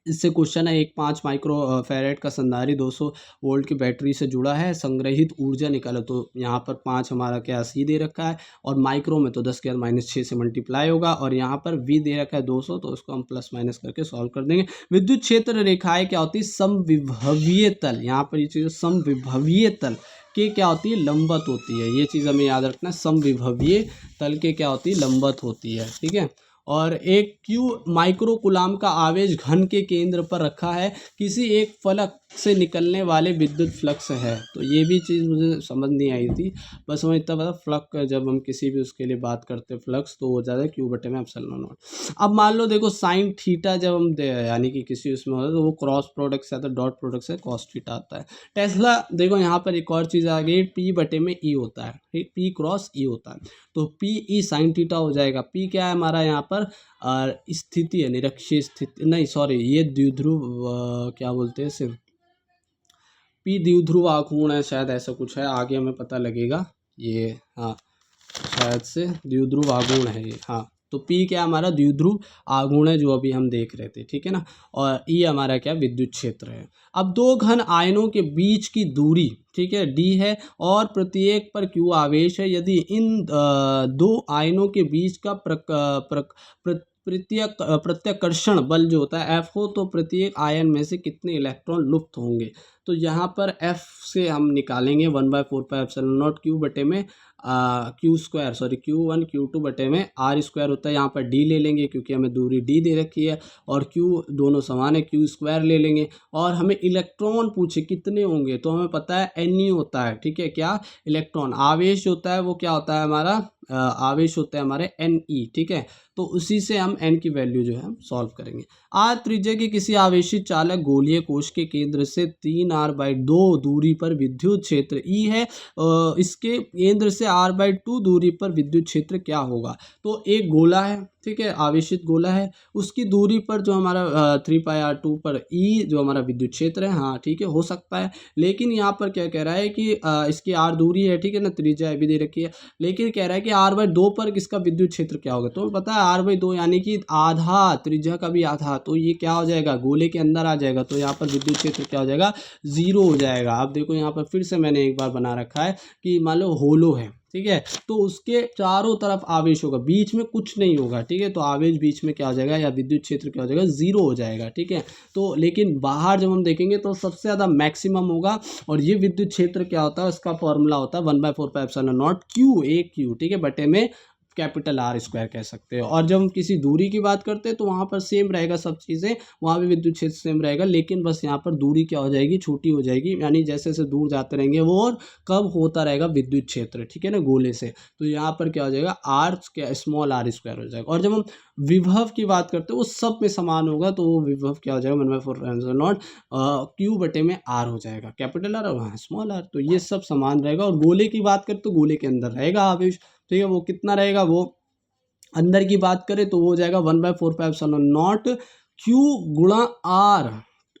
इससे क्वेश्चन है, 1.5 माइक्रो फैरेड का संधारित्र 200 वोल्ट की बैटरी से जुड़ा है, संग्रहित ऊर्जा निकालो, तो यहाँ पर 5 हमारा क्या सी दे रखा है, और माइक्रो में तो 10⁻⁻6 से मल्टीप्लाई होगा, और यहाँ पर वी दे रखा है 200, तो उसको हम प्लस माइनस करके सॉल्व कर देंगे। विद्युत क्षेत्र रेखाएं क्या होती है, समविभवीय तल, यहाँ पर ये चीज़ समविभवीय तल के क्या होती है, लंबवत होती है, ये चीज़ हमें याद रखना है, समविभवीय तल के क्या होती है, लंबवत होती है, ठीक है। और एक क्यू माइक्रो कूलाम का आवेश घन के केंद्र पर रखा है, किसी एक फलक से निकलने वाले विद्युत फ्लक्स है, तो ये भी चीज़ मुझे समझ नहीं आई थी, बस मैं इतना पता, फ्लक्स जब हम किसी भी उसके लिए बात करते हैं फ्लक्स, तो हो जाता है Q/ε0। अब मान लो देखो साइन थीटा जब हम यानी कि किसी उसमें होता है, तो वो क्रॉस प्रोडक्ट से आता है, डॉट प्रोडक्ट से कॉस थीटा आता है। टेस्ला देखो यहाँ पर एक और चीज़ आ गई, P/E होता है, ठीक, P क्रॉस E होता है, तो PE साइन थीटा हो जाएगा। P क्या है हमारा यहाँ पर स्थिति है, निरक्षीय स्थिति, नहीं सॉरी, ये द्विध्रुव क्या बोलते हैं सिर्फ, P द्विध्रुव आघूर्ण है, शायद ऐसा कुछ है, आगे हमें पता लगेगा ये, हाँ शायद से द्विध्रुव आघूर्ण है ये, हाँ। तो P क्या हमारा द्विध्रुव आघूर्ण है, जो अभी हम देख रहे थे, ठीक है ना, और E हमारा क्या विद्युत क्षेत्र है। अब दो घन आयनों के बीच की दूरी, ठीक है, D है, और प्रत्येक पर Q आवेश है, यदि इन दो आयनों के बीच का प्रत्याकर्षण बल जो होता है F हो, तो प्रत्येक आयन में से कितने इलेक्ट्रॉन लुप्त होंगे, तो यहाँ पर F से हम निकालेंगे 1/4πε0 Q1 Q2 बटे में R² होता है, यहाँ पर D ले लेंगे क्योंकि हमें दूरी D दे रखी है, और Q दोनों समान है, Q² ले लेंगे, और हमें इलेक्ट्रॉन पूछे कितने होंगे, तो हमें पता है Ne होता है, ठीक है, क्या इलेक्ट्रॉन, आवेश होता है वो क्या होता है हमारा, आवेश होते हैं हमारे Ne, ठीक है, तो उसी से हम n की वैल्यू जो है हम सॉल्व करेंगे। r त्रिज्या के किसी आवेशित चालक गोलीय कोश के केंद्र से 3r/2 दूरी पर विद्युत क्षेत्र E है, इसके केंद्र से r/2 दूरी पर विद्युत क्षेत्र क्या होगा, तो एक गोला है, ठीक है, आवेशित गोला है, उसकी दूरी पर जो हमारा 3πr2 पर E जो हमारा विद्युत क्षेत्र है, हाँ ठीक है, हो सकता है, लेकिन यहाँ पर क्या कह रहा है कि इसकी r दूरी है, ठीक है ना, त्रिज्या भी दे रखी है, लेकिन कह रहा है कि r/2 पर किसका विद्युत क्षेत्र क्या होगा, तो पता है r/2 यानी कि आधा, त्रिज्या का भी आधा, तो ये क्या हो जाएगा, गोले के अंदर आ जाएगा, तो यहाँ पर विद्युत क्षेत्र क्या हो जाएगा, 0 हो जाएगा। आप देखो यहाँ पर फिर से मैंने एक बार बना रखा है कि मान लो होलो है, ठीक है, तो उसके चारों तरफ आवेश होगा, बीच में कुछ नहीं होगा, ठीक है, तो आवेश बीच में क्या हो जाएगा, या विद्युत क्षेत्र क्या हो जाएगा, 0 हो जाएगा, ठीक है। तो लेकिन बाहर जब हम देखेंगे तो सबसे ज़्यादा मैक्सिमम होगा, और ये विद्युत क्षेत्र क्या होता है, उसका फॉर्मूला होता है 1/4πε0 Q, ठीक है, बटे में R² कह सकते हैं। और जब हम किसी दूरी की बात करते हैं तो वहाँ पर सेम रहेगा सब चीज़ें, वहाँ भी विद्युत क्षेत्र सेम रहेगा, लेकिन बस यहाँ पर दूरी क्या हो जाएगी, छोटी हो जाएगी, यानी जैसे जैसे दूर जाते रहेंगे वो और कब होता रहेगा विद्युत क्षेत्र, ठीक है ना, गोले से, तो यहाँ पर क्या हो जाएगा, स्मॉल r² हो जाएगा। और जब हम विभव की बात करते हैं वो सब में समान होगा, तो वो विभव क्या हो जाएगा, 1/4πε0 Q बटे में R हो जाएगा, कैपिटल R और वहाँ स्मॉल r, तो ये सब समान रहेगा। और गोले की बात करें तो गोले के अंदर रहेगा आवेश, ठीक है, वो कितना रहेगा, वो अंदर की बात करें तो वो हो जाएगा 1/4πε0 Q गुणा R,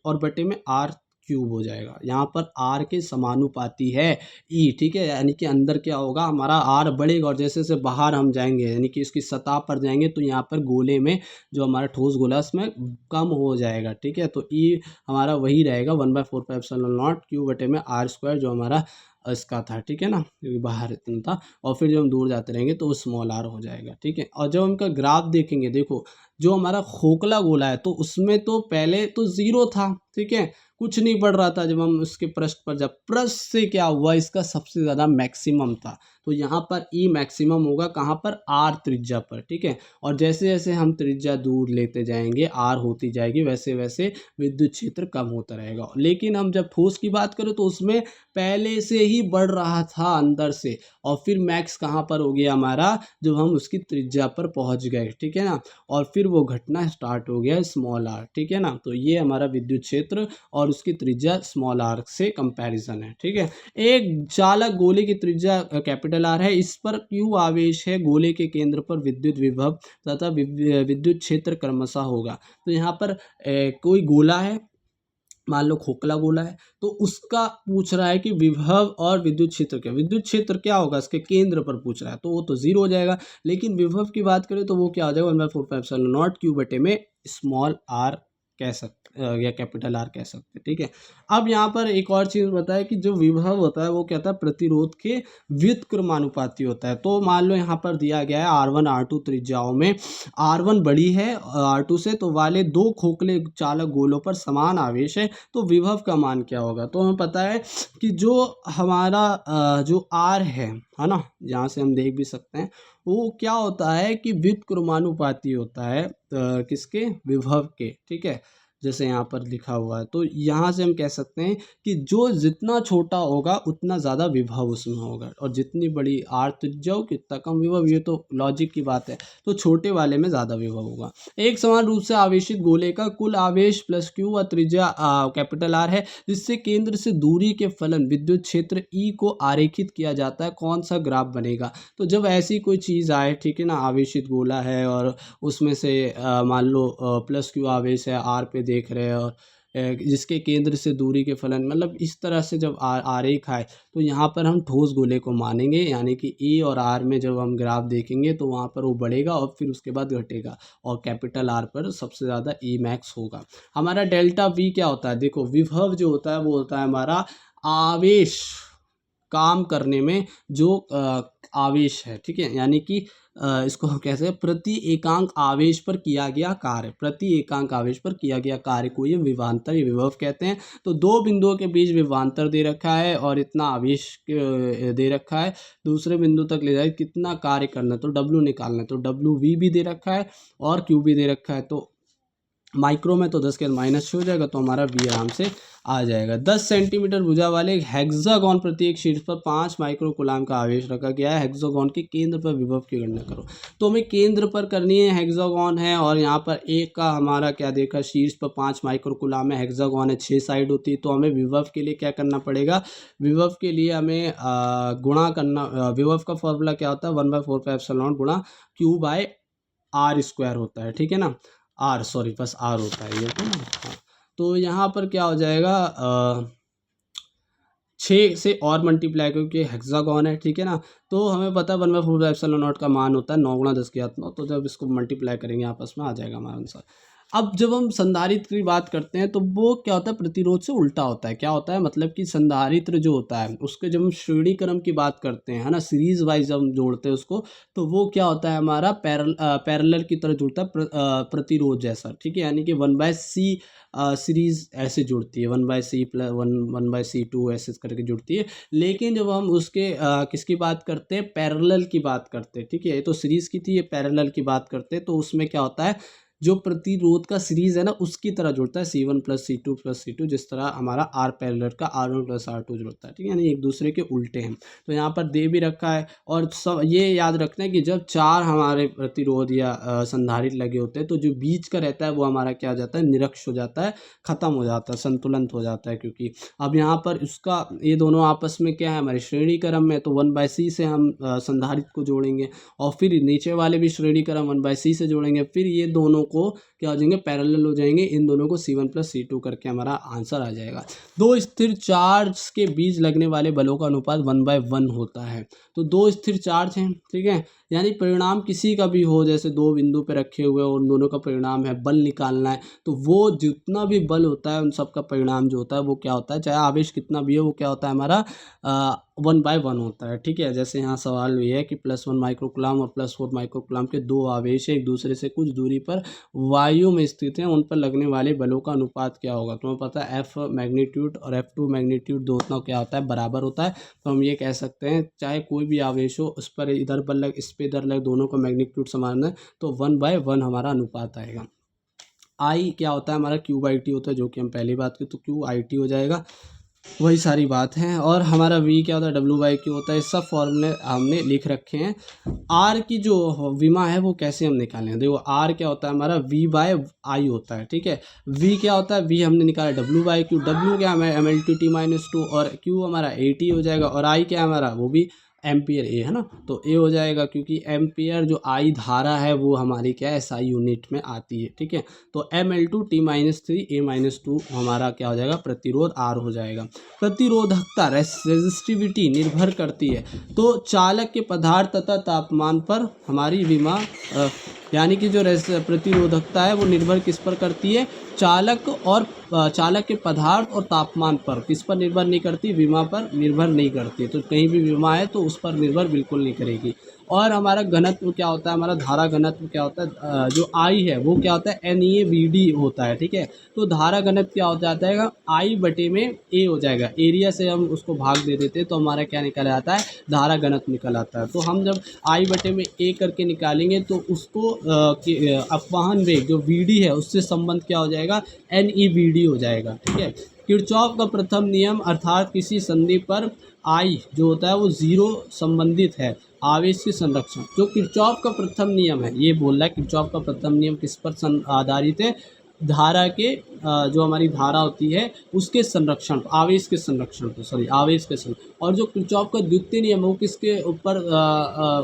और बटे में R³ हो जाएगा, यहाँ पर R के समानुपाती है E, ठीक है, यानी कि अंदर क्या होगा, हमारा R बढ़ेगा, और जैसे जैसे बाहर हम जाएंगे, यानी कि इसकी सतह पर जाएंगे, तो यहाँ पर गोले में जो हमारा ठोस गोला उसमें कम हो जाएगा, ठीक है, तो E हमारा वही रहेगा 1/4πε0 Q बटे में R², जो हमारा इसका था, ठीक है ना, क्योंकि बाहर इतना था, और फिर जब हम दूर जाते रहेंगे तो वो स्मॉल आर हो जाएगा, ठीक है। और जब हम इनका ग्राफ देखेंगे, देखो जो हमारा खोखला गोला है तो उसमें तो पहले तो ज़ीरो था, ठीक है, कुछ नहीं बढ़ रहा था। जब हम उसके पृष्ठ पर, जब पृष्ठ से क्या हुआ, इसका सबसे ज़्यादा मैक्सिमम था, तो यहाँ पर ई मैक्सिमम होगा कहाँ पर, आर त्रिज्या पर, ठीक है। और जैसे जैसे हम त्रिज्या दूर लेते जाएंगे, आर होती जाएगी, वैसे वैसे विद्युत क्षेत्र कम होता रहेगा। लेकिन हम जब ठोस की बात करें तो उसमें पहले से ही बढ़ रहा था अंदर से, और फिर मैक्स कहाँ पर हो गया हमारा, जब हम उसकी त्रिज्या पर पहुँच गए, ठीक है ना, और फिर वो घटना स्टार्ट हो गया स्मॉल आर, ठीक है ना। तो ये हमारा विद्युत क्षेत्र और उसकी त्रिज्या स्मॉल आर से कंपैरिजन है, ठीक है। एक चालक गोले की त्रिज्या कैपिटल आर है, इस पर क्यू आवेश है, गोले के केंद्र पर विद्युत विभव तथा विद्युत क्षेत्र क्रमशः होगा। तो यहाँ पर कोई गोला है, मान लो खोखला गोला है, तो उसका पूछ रहा है कि विभव और विद्युत क्षेत्र क्या, विद्युत क्षेत्र क्या होगा, इसके केंद्र पर पूछ रहा है, तो वो तो जीरो हो जाएगा। लेकिन विभव की बात करें तो वो क्या हो जाएगा, 1/4πε0 क्यू बटे में स्मॉल आर कह सकते या कैपिटल आर कह सकते हैं, ठीक है। अब यहाँ पर एक और चीज़ बताया कि जो विभव होता है वो क्या होता है, प्रतिरोध के व्युत्क्रमानुपाती होता है। तो मान लो यहाँ पर दिया गया है R1 R2 त्रिज्याओं में, R1 बड़ी है R2 से, तो वाले दो खोखले चालक गोलों पर समान आवेश है, तो विभव का मान क्या होगा। तो हमें पता है कि जो हमारा जो R है ना, यहाँ से हम देख भी सकते हैं, वो क्या होता है कि व्युत्क्रमानुपाती होता है किसके, विभव के, ठीक है, जैसे यहाँ पर लिखा हुआ है। तो यहाँ से हम कह सकते हैं कि जो जितना छोटा होगा उतना ज़्यादा विभव उसमें होगा, और जितनी बड़ी आर त्रिज्या हो उतना कम विभव, ये तो लॉजिक की बात है। तो छोटे वाले में ज़्यादा विभव होगा। एक समान रूप से आवेशित गोले का कुल आवेश प्लस क्यू व त्रिज्या कैपिटल आर है, जिससे केंद्र से दूरी के फलन विद्युत क्षेत्र ई को आरेखित किया जाता है, कौन सा ग्राफ बनेगा। तो जब ऐसी कोई चीज़ आए, ठीक है ना, आवेशित गोला है और उसमें से मान लो प्लस क्यू आवेश है, आर पे देख रहे हैं, और जिसके केंद्र से दूरी के फलन, मतलब इस तरह से जब आरेख आए तो यहाँ पर हम ठोस गोले को मानेंगे, यानी कि ए और आर में जब हम ग्राफ देखेंगे तो वहाँ पर वो बढ़ेगा और फिर उसके बाद घटेगा, और कैपिटल आर पर सबसे ज़्यादा ई मैक्स होगा। हमारा डेल्टा वी क्या होता है, देखो विभव जो होता है वो होता है हमारा आवेश, काम करने में जो आवेश है, ठीक है, यानी कि इसको हम कैसे, प्रति एकांक आवेश पर किया गया कार्य, प्रति एकांक आवेश पर किया गया कार्य को ये विभवांतर या विभव कहते हैं। तो दो बिंदुओं के बीच विभवांतर दे रखा है और इतना आवेश दे रखा है, दूसरे बिंदु तक ले जाए कितना कार्य करना है, तो डब्ल्यू निकालना है, तो डब्ल्यू वी भी दे रखा है और क्यू भी दे रखा है। तो माइक्रो में तो 10 के माइनस हो जाएगा, तो हमारा वी आराम से आ जाएगा। 10 सेंटीमीटर भुजा वाले एक हेक्सागोन प्रत्येक शीर्ष पर 5 माइक्रो कूलाम का आवेश रखा गया है। हेक्सागोन के केंद्र पर विभव की गणना करो। तो हमें केंद्र पर करनी है, हेक्सागोन है और यहाँ पर एक का हमारा क्या देखा, शीर्ष पर 5 माइक्रो कूलाम है, हेक्सागोन है, 6 साइड होती है। तो हमें विभव के लिए क्या करना पड़ेगा, विभव के लिए हमें गुणा करना, विभव का फॉर्मूला क्या होता है, 1/4πε0 गुणा क्यू बाय आर स्क्वायर होता है, ठीक है ना, आर सॉरी बस आर होता है ये तो ना। हाँ, तो यहाँ पर क्या हो जाएगा, 6 से और मल्टीप्लाई क्योंकि हेक्सागोन है, ठीक है ना। तो हमें पता है 1/4πε0 का मान होता है 9 × 10⁹, तो जब इसको मल्टीप्लाई करेंगे आपस में आ जाएगा हमारा आंसर। अब जब हम संधारित्र की बात करते हैं तो वो क्या होता है, प्रतिरोध से उल्टा होता है। क्या होता है, मतलब कि संधारित्र जो होता है उसके जब हम श्रेणी क्रम की बात करते हैं, है ना, सीरीज वाइज जब हम जोड़ते हैं उसको, तो वो क्या होता है हमारा पैरेलल की तरह जुड़ता है, प्रतिरोध जैसा, ठीक है, यानी कि 1/c सीरीज ऐसे जुड़ती है, 1/c + 1/c2 ऐसे करके जुड़ती है। लेकिन जब हम उसके किसकी बात करते हैं, पैरेलल की बात करते हैं, ठीक है, ये तो सीरीज की थी, ये पैरेलल की बात करते हैं। तो उसमें क्या होता है, जो प्रतिरोध का सीरीज है ना उसकी तरह जुड़ता है, C1 + C2 + C2, जिस तरह हमारा आर पैरेलल का R1 + R2 जुड़ता है, ठीक है, यानी एक दूसरे के उल्टे हैं। तो यहाँ पर दे भी रखा है, और सब ये याद रखना है कि जब 4 हमारे प्रतिरोध या संधारित्र लगे होते हैं तो जो बीच का रहता है वो हमारा क्या हो जाता है, निरक्ष हो जाता है, ख़त्म हो जाता है, संतुलन हो जाता है। क्योंकि अब यहाँ पर उसका ये दोनों आपस में क्या है, हमारे श्रेणी क्रम में, तो 1/c से हम संधारित्र को जोड़ेंगे और फिर नीचे वाले भी श्रेणी क्रम 1/c से जोड़ेंगे, फिर ये दोनों को क्या हो जाएंगे, पैरेलल हो जाएंगे। इन दोनों को C1 + C2 करके हमारा आंसर आ जाएगा। दो स्थिर चार्ज के बीच लगने वाले बलों का अनुपात 1/1 होता है। तो दो स्थिर चार्ज हैं, ठीक है, यानी परिणाम किसी का भी हो, जैसे दो बिंदु पे रखे हुए और उन दोनों का परिणाम है, बल निकालना है, तो वो जितना भी बल होता है उन सब का परिणाम जो होता है वो क्या होता है, चाहे आवेश कितना भी हो, वो क्या होता है हमारा 1/1 होता है, ठीक है। जैसे यहाँ सवाल ये है कि +1 माइक्रोकुलाम और +4 माइक्रोकुलाम के दो आवेश एक दूसरे से कुछ दूरी पर वायु में स्थित हैं, उन पर लगने वाले बलों का अनुपात क्या होगा। तुम्हें पता है F मैग्नीट्यूड और F2 मैग्नीट्यूड दोनों क्या होता है, बराबर होता है। तो हम ये कह सकते हैं चाहे कोई भी आवेश हो उस पर इधर बल लग इस पे इधर लग, दोनों का मैग्नीट्यूड समान है, तो 1/1 हमारा अनुपात आएगा। आई क्या होता है हमारा, Q/T होता है, जो कि हम पहली बात की, तो QIT हो जाएगा, वही सारी बात है। और हमारा V क्या होता है, W/Q होता है। सब फॉर्मूले हमने लिख रखे हैं। R की जो विमा है वो कैसे हम निकालें, देखो R क्या होता है हमारा V/I होता है, ठीक है। V क्या होता है, V हमने निकाला W/Q, W क्या है mLT/T-2 और Q हमारा AT हो जाएगा, और I क्या है हमारा, वो भी एम्पियर ए है ना, तो ए हो जाएगा, क्योंकि एम्पियर जो आई धारा है वो हमारी क्या है SI यूनिट में आती है, ठीक है। तो mL/T-3 A-2 हमारा क्या हो जाएगा, प्रतिरोध R हो जाएगा। प्रतिरोधकता रेजिस्टिविटी निर्भर करती है तो चालक के पदार्थ तथा तापमान पर हमारी विमा यानी कि जो प्रतिरोधकता है वो निर्भर किस पर करती है, चालक और चालक के पदार्थ और तापमान पर। किस पर निर्भर नहीं करती, विमा पर निर्भर नहीं करती। तो कहीं भी विमा है तो उस पर निर्भर बिल्कुल नहीं करेगी। और हमारा घनत्व क्या होता है, हमारा धारा घनत्व क्या होता है, जो आई है वो क्या होता है NEVD होता है, ठीक है। तो धारा घनत्व क्या हो जाता है, I/A हो जाएगा। एरिया से हम उसको भाग दे देते हैं तो हमारा क्या निकल आता है, धारा घनत्व निकल आता है। तो हम जब I/A करके निकालेंगे तो उसको अपवाहन वेग जो VD है उससे संबंध क्या हो जाएगा, NEVD हो जाएगा, ठीक है। किरचॉफ का प्रथम नियम अर्थात किसी संधि पर I जो होता है वो 0 संबंधित है आवेश के संरक्षण। जो किरचॉफ का प्रथम नियम है, ये बोल रहा है किरचॉफ का प्रथम नियम किस पर आधारित है, धारा के जो हमारी धारा होती है उसके संरक्षण, आवेश के संरक्षण पर, सॉरी आवेश के संरक्षण। और जो किरचॉफ का द्वितीय नियम है वो किसके ऊपर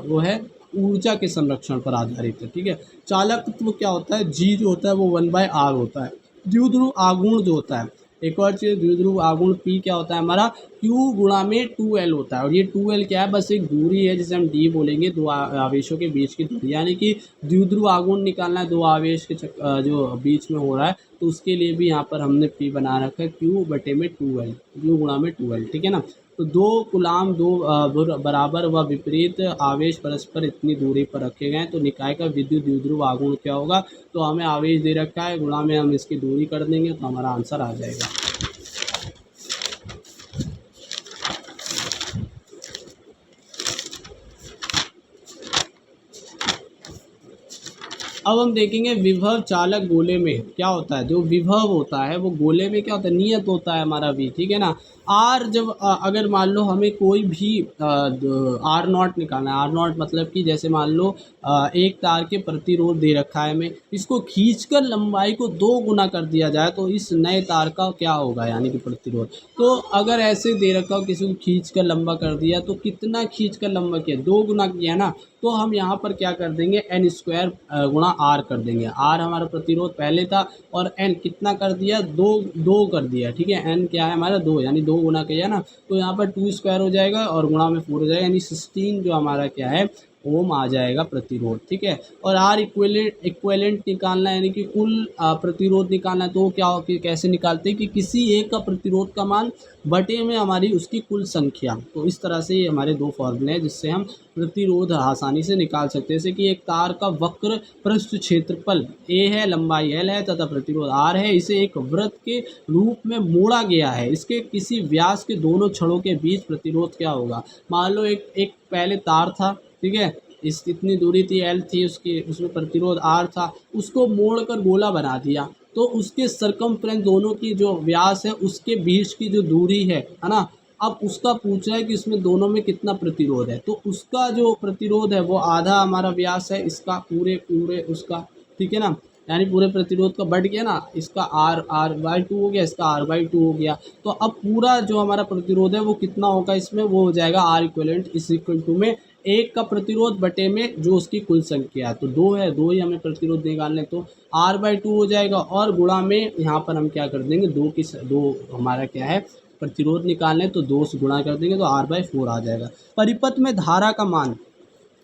वो है, ऊर्जा के संरक्षण पर आधारित है, ठीक है। चालकत्व क्या होता है, G जो होता है वो 1/R होता है। द्विध्रुव आघूर्ण जो होता है, एक और चीज़, द्विध्रुव आघूर्ण P क्या होता है हमारा, Q/2L होता है। और ये 2L क्या है, बस एक दूरी है जिसे हम D बोलेंगे, दो आवेशों के बीच की दूरी, यानी कि द्विध्रुव आघूर्ण निकालना है दो आवेश के जो बीच में हो रहा है, तो उसके लिए भी यहाँ पर हमने P बना रखा है Q/2L, Q/2L, ठीक है ना। तो दो गुलाम दो बराबर व विपरीत आवेश परस्पर इतनी दूरी पर रखे गए हैं, तो निकाय का विद्युत द्विध्रुव आघूर्ण क्या होगा, तो हमें आवेश दे रखा है, गुणा में हम इसकी दूरी कर देंगे तो हमारा आंसर आ जाएगा। अब हम देखेंगे विभव चालक गोले में क्या होता है। जो विभव होता है वो गोले में क्या होता है, नियत होता है हमारा V, ठीक है ना। R जब अगर मान लो हमें कोई भी R0 निकालना है, R0 मतलब कि जैसे मान लो एक तार के प्रतिरोध दे रखा है हमें, इसको खींचकर लंबाई को 2 गुना कर दिया जाए तो इस नए तार का क्या होगा, यानी कि प्रतिरोध। तो अगर ऐसे दे रखा हो, किसी को खींचकर लंबा कर दिया, तो कितना खींचकर लंबा किया, 2 गुना किया ना, तो हम यहाँ पर क्या कर देंगे, n² गुणा R कर देंगे। R हमारा प्रतिरोध पहले था और n कितना कर दिया, 2 कर दिया, ठीक है। n क्या है हमारा 2, यानी 2 गुना किया ना, तो यहाँ पर 2² हो जाएगा और गुणा में 4 हो जाएगा, यानी 16 जो हमारा क्या है ओम आ जाएगा प्रतिरोध, ठीक है। और R इक्विवेलेंट निकालना है, यानी कि कुल प्रतिरोध निकालना है, तो क्या हो कि कैसे निकालते हैं कि किसी एक का प्रतिरोध का मान बटे में हमारी उसकी कुल संख्या। तो इस तरह से ये हमारे दो फॉर्मूले हैं जिससे हम प्रतिरोध आसानी से निकाल सकते हैं। जैसे कि एक तार का वक्र पृष्ठ क्षेत्रफल A है, लंबाई L है तथा प्रतिरोध R है, इसे एक वृत्त के रूप में मोड़ा गया है, इसके किसी व्यास के दोनों छड़ों के बीच प्रतिरोध क्या होगा। मान लो एक पहले तार था, ठीक है, इस इतनी दूरी थी L थी, उसमें प्रतिरोध R था, उसको मोड़कर गोला बना दिया, तो उसके सरकमफ्रेंस दोनों की जो व्यास है उसके बीच की जो दूरी है ना, अब उसका पूछ रहा है कि इसमें दोनों में कितना प्रतिरोध है, तो उसका जो प्रतिरोध है वो आधा हमारा व्यास है, इसका पूरे उसका, ठीक है ना, यानी पूरे प्रतिरोध का बढ़ गया ना, इसका R/2 हो गया, इसका R/2 हो गया। तो अब पूरा जो हमारा प्रतिरोध है वो कितना होगा, इसमें वो हो जाएगा R equivalent is equal to में एक का प्रतिरोध बटे में जो उसकी कुल संख्या है, तो 2 है, 2 ही हमें प्रतिरोध निकालना है, तो R/2 हो जाएगा। और गुणा में यहाँ पर हम क्या कर देंगे, 2 हमारा क्या है प्रतिरोध निकालना है, तो 2 से गुणा कर देंगे तो R/4 आ जाएगा। परिपथ में धारा का मान,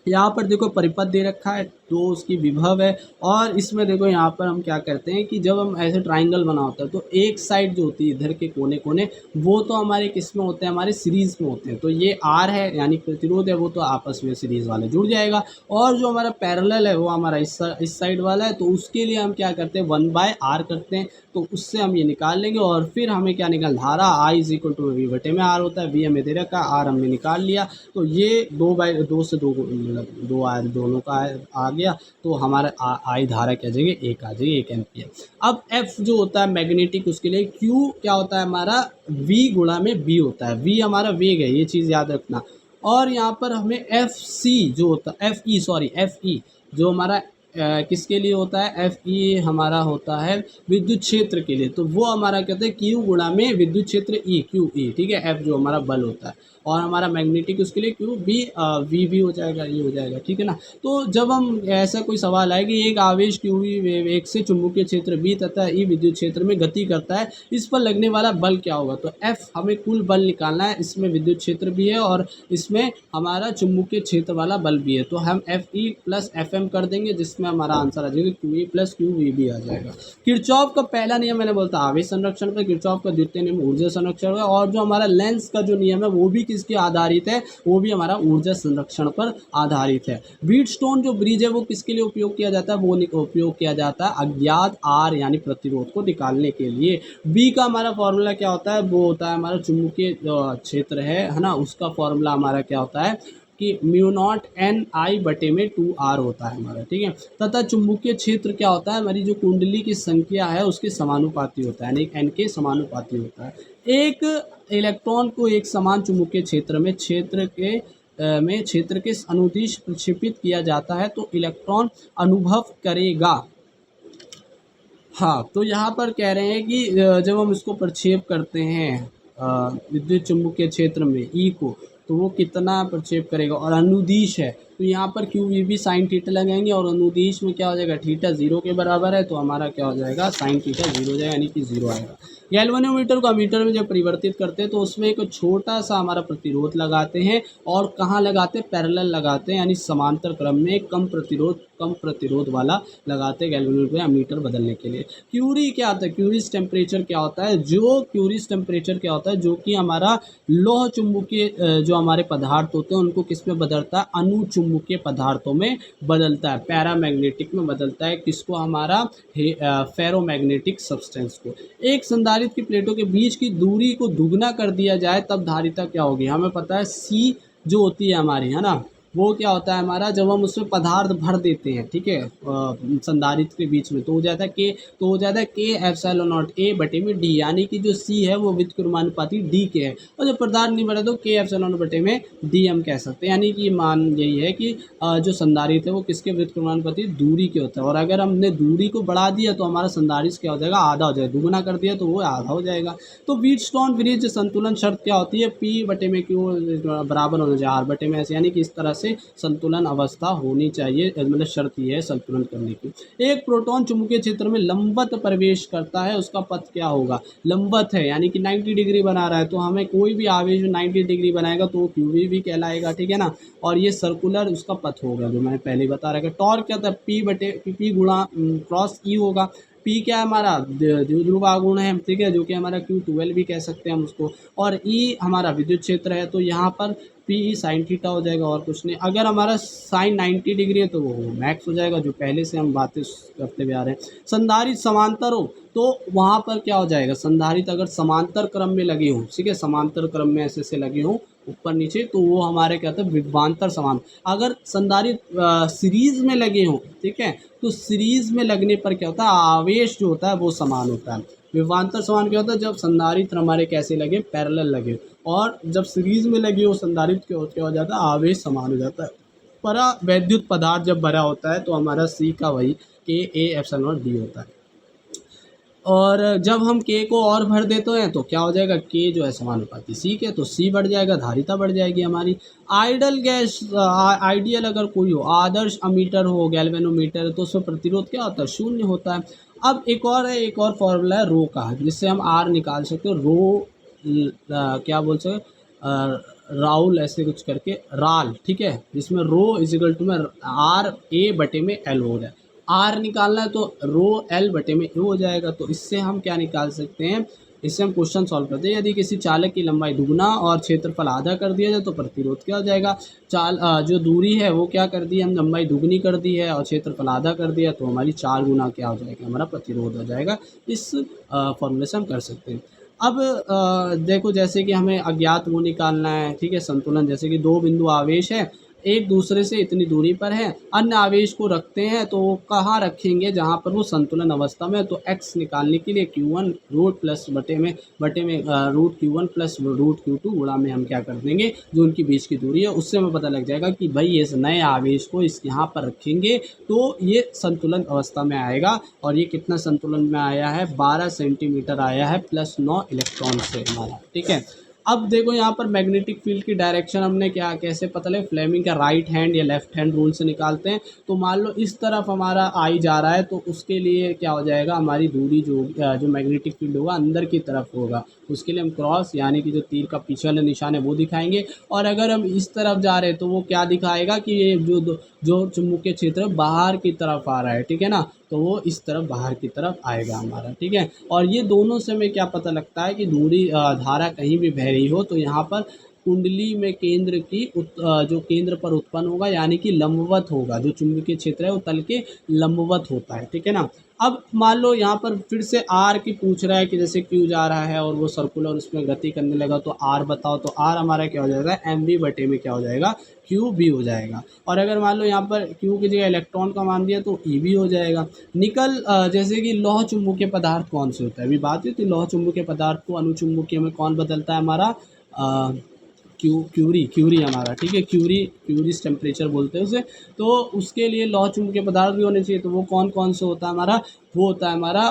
यहाँ पर देखो परिपथ दे रखा है, तो उसकी विभव है। और इसमें देखो यहाँ पर हम क्या करते हैं कि जब हम ऐसे ट्राइंगल बना होता है तो एक साइड जो होती है इधर के कोने कोने, वो तो हमारे किस में होते हैं, हमारे सीरीज़ में होते हैं। तो ये आर है यानी प्रतिरोध है, वो तो आपस में सीरीज़ वाले जुड़ जाएगा। और जो हमारा पैरेलल है वो हमारा इस साइड वाला है, तो उसके लिए हम क्या करते हैं 1/r करते हैं, तो उससे हम ये निकाल लेंगे। और फिर हमें क्या निकाल, धारा I = V बटे में R होता है, V हमें दे रखा है, R हमने निकाल लिया। तो ये 2/2 से 2 मतलब 2 R दोनों का आ गया, तो हमारा I धारा क्या आ जाएगी, 1 आ जाएगी, 1 एम्पियर। अब F जो होता है मैग्नेटिक, उसके लिए Q क्या होता है हमारा V गुणा में B होता है। V हमारा वेग है, ये चीज़ याद रखना। और यहाँ पर हमें FC जो होता है FE जो हमारा किसके लिए होता है, FE हमारा होता है विद्युत क्षेत्र के लिए। तो वो हमारा कहते हैं Q गुणा में विद्युत क्षेत्र E, QE, ठीक है। F जो हमारा बल होता है, और हमारा मैग्नेटिक उसके लिए Q भी V भी हो जाएगा, ये हो जाएगा, ठीक है ना। तो जब हम ऐसा कोई सवाल आए कि एक आवेश QE वेग से चुंबकीय क्षेत्र B तथा E विद्युत क्षेत्र में गति करता है, इस पर लगने वाला बल क्या होगा, तो F हमें कुल बल निकालना है। इसमें विद्युत क्षेत्र भी है और इसमें हमारा चुंबकीय क्षेत्र वाला बल भी है, तो हम FE + FM कर देंगे, जिसमें हमारा आंसर आ जाएगा QE + QVB आ जाएगा। किरचॉफ का पहला नियम मैंने बोलता आवेश संरक्षण पर, किरचॉफ का द्वितीय नियम ऊर्जा संरक्षण है, और जो हमारा लेंस का जो नियम है वो भी किसके आधारित है, वो भी हमारा ऊर्जा संरक्षण पर आधारित है। व्हीटस्टोन जो ब्रिज है वो किसके लिए उपयोग किया जाता है, वो उपयोग किया जाता है अज्ञात R यानी प्रतिरोध को निकालने के लिए। B का हमारा फॉर्मूला क्या होता है, वो होता है हमारा चुंबकीय क्षेत्र है ना, उसका फॉर्मूला हमारा क्या होता है कि μ0 Ni बटे में 2R होता है हमारा, ठीक है। तथा चुंबकीय क्षेत्र क्या होता है, हमारी जो कुंडली की संख्या है उसके समानुपाती होता है, यानी n के समानुपाती होता है। एक इलेक्ट्रॉन को एक समान चुंबकीय क्षेत्र में क्षेत्र के अनुदिश प्रक्षेपित किया जाता है, तो इलेक्ट्रॉन अनुभव करेगा। हाँ, तो यहाँ पर कह रहे हैं कि जब हम इसको प्रक्षेप करते हैं विद्युत चुम्बकीय क्षेत्र में ई को, तो वो कितना प्रक्षेप करेगा, और अनुदिश है तो यहाँ पर QVB sin थीटा लगाएंगे, और अनुदिश में क्या हो जाएगा, थीटा 0 के बराबर है, तो हमारा क्या हो जाएगा sin थीटा 0 हो जाएगा, यानी कि 0 आएगा। गैल्वेनोमीटर को अमीटर में जब परिवर्तित करते हैं तो उसमें एक छोटा सा हमारा प्रतिरोध लगाते हैं, और कहाँ लगाते हैं, पैरेलल लगाते हैं, यानी समांतर क्रम में कम प्रतिरोध वाला लगाते हैं गैल्वेनोमीटर में अमीटर बदलने के लिए। क्यूरी क्या होता है, क्यूरीज टेम्परेचर क्या होता है, क्यूरीज टेम्परेचर क्या होता है, जो कि हमारा लोह चुंबकीय जो हमारे पदार्थ होते हैं उनको किस में बदलता है, अनुचुंबकीय पदार्थों में बदलता है, पैरामैग्नेटिक में बदलता है, किसको, हमारा फेरोमैग्नेटिक सब्सटेंस को। एक संधारित्र की प्लेटों के बीच की दूरी को दुगना कर दिया जाए तब धारिता क्या होगी, हमें पता है C जो होती है हमारी, है ना, वो क्या होता है हमारा, जब हम उसमें पदार्थ भर देते हैं, ठीक है, संधारित्र के बीच में, तो हो जाता है K ε0A/d, यानी कि जो C है वो व्युत्क्रमानुपाती D के है, और जब पदार्थ नहीं बढ़ा तो K ε0/d हम कह सकते हैं। यानी कि मान यही है कि जो संधारित्र है वो किसके व्युत्क्रमानुपाती, दूरी के होता है, और अगर हमने दूरी को बढ़ा दिया तो हमारा संधारित्र क्या हो जाएगा, आधा हो जाएगा, दुगुना कर दिया तो वो आधा हो जाएगा। तो व्हीटस्टोन ब्रिज संतुलन शर्त क्या होती है, P/Q बराबर होना चाहिए R/में, ऐसे, यानी कि इस तरह से संतुलन अवस्था होनी चाहिए, मतलब शर्त ये है संतुलन करने की। एक प्रोटॉन चुंबकीय क्षेत्र में लंबवत प्रवेश करता है, उसका पथ क्या होगा, लंबवत है यानी कि 90 डिग्री बना रहा है, तो हमें कोई भी आवेश 90 डिग्री बनाएगा तो QV भी कहलाएगा, ठीक है ना। और ये सर्कुलर उसका पथ होगा, जो मैंने पहले बता रहा है। टॉर्क क्या था, P गुणा क्रॉस E होगा। P क्या है हमारा, द्विध्रुव आघूर्ण है, ठीक है, जो कि हमारा Q12 भी कह सकते हैं हम उसको, और E हमारा विद्युत क्षेत्र है, तो यहाँ पर PE sin थीटा हो जाएगा, और कुछ नहीं। अगर हमारा sin 90 डिग्री है तो वो मैक्स हो जाएगा, जो पहले से हम बातें करते हुए आ रहे हैं। संधारित्र समांतर हो तो वहाँ पर क्या हो जाएगा, संधारित्र अगर समांतर क्रम में लगे हों, ठीक है, समांतर क्रम में ऐसे लगे हों ऊपर नीचे, तो वो हमारे क्या होता है, विभवांतर समांतर। अगर संधारित्र सीरीज में लगे हों, ठीक है, तो सीरीज में लगने पर क्या होता है, आवेश जो होता है वो समान होता है। विभवांतर समान क्या होता है, जब संधारित्र हमारे कैसे लगे, पैरेलल लगे, और जब सीरीज में लगे हो संधारित्र क्या हो जाता है, आवेश समान हो जाता है। परा वैद्युत पदार्थ जब भरा होता है तो हमारा C का वही KA ε0D होता है। और जब हम के को और भर देते हैं तो क्या हो जाएगा, के जो है समानुपाती सी के, तो सी बढ़ जाएगा, धारिता बढ़ जाएगी हमारी। आइडल गैस आइडियल अगर कोई हो, आदर्श अमीटर हो, गैल्वेनोमीटर, तो उसमें प्रतिरोध क्या होता है, शून्य होता है। अब एक और है, एक और फॉर्मूला है रो का, जिससे हम आर निकाल सकते हो। रो क्या बोल सकते राउल ऐसे कुछ करके राल, ठीक है, जिसमें रो इजिकल टू में आर ए बटे में एल हो जाए। आर निकालना है तो रो एल बटे में यू हो जाएगा। तो इससे हम क्या निकाल सकते हैं, इससे हम क्वेश्चन सॉल्व करते हैं। यदि किसी चालक की लंबाई दुगना और क्षेत्रफल आधा कर दिया जाए तो प्रतिरोध क्या हो जाएगा, जो दूरी है वो क्या कर दी, हम लंबाई दुगनी कर दी है और क्षेत्रफल आधा कर दिया, तो हमारी 4 गुना क्या हो जाएगा, हमारा प्रतिरोध हो जाएगा। इस फॉर्मूले से हम कर सकते हैं। अब देखो, जैसे कि हमें अज्ञात वो निकालना है, ठीक है, संतुलन, जैसे कि दो बिंदु आवेश है, एक दूसरे से इतनी दूरी पर है, अन्य आवेश को रखते हैं, तो वो कहाँ रखेंगे, जहाँ पर वो संतुलन अवस्था में है। तो x निकालने के लिए q1 रूट प्लस बटे में root q1 plus root q2 गुणा में हम क्या कर देंगे, जो उनकी बीच की दूरी है उससे हमें पता लग जाएगा कि भाई इस नए आवेश को इस यहाँ पर रखेंगे तो ये संतुलन अवस्था में आएगा। और ये कितना संतुलन में आया है, 12 सेंटीमीटर आया है, +9 इलेक्ट्रॉन से हमारा, ठीक है। अब देखो यहाँ पर मैग्नेटिक फील्ड की डायरेक्शन हमने क्या कैसे पता लगे, फ्लेमिंग का राइट हैंड या लेफ्ट हैंड रूल से निकालते हैं। तो मान लो इस तरफ हमारा आई जा रहा है, तो उसके लिए क्या हो जाएगा, हमारी दूरी जो मैग्नेटिक फील्ड होगा अंदर की तरफ होगा, उसके लिए हम क्रॉस यानी कि जो तीर का पीछे वाला निशान है वो दिखाएंगे। और अगर हम इस तरफ जा रहे हैं तो वो क्या दिखाएगा कि ये जो चुंबकीय क्षेत्र बाहर की तरफ आ रहा है, ठीक है ना, तो वो इस तरफ बाहर की तरफ आएगा हमारा, ठीक है। और ये दोनों से हमें क्या पता लगता है कि दूरी धारा कहीं भी बह रही हो तो यहाँ पर कुंडली में केंद्र की जो केंद्र पर उत्पन्न होगा यानी कि लंबवत होगा, जो चुंबकीय क्षेत्र है वो तल के लंबवत होता है, ठीक है ना। अब मान लो यहाँ पर फिर से आर की पूछ रहा है कि जैसे क्यू जा रहा है और वो सर्कुलर उसमें गति करने लगा, तो आर बताओ, तो आर हमारा क्या हो जाएगा, एम वी बटे में क्या हो जाएगा, क्यू बी हो जाएगा। और अगर मान लो यहाँ पर क्यू की जगह इलेक्ट्रॉन का मान दिया तो ई बी हो जाएगा। निकल जैसे कि लौह चुंबकीय पदार्थ कौन से होता है, अभी बात हुई थी लौह चुंबकीय पदार्थ को अनुचुंबकीय में कौन बदलता है, हमारा क्यूरी हमारा, ठीक है, क्यूरीज टेम्परेचर बोलते हैं उसे। तो उसके लिए लौह चुंबकीय पदार्थ भी होने चाहिए, तो वो कौन कौन से होता है हमारा, वो होता है हमारा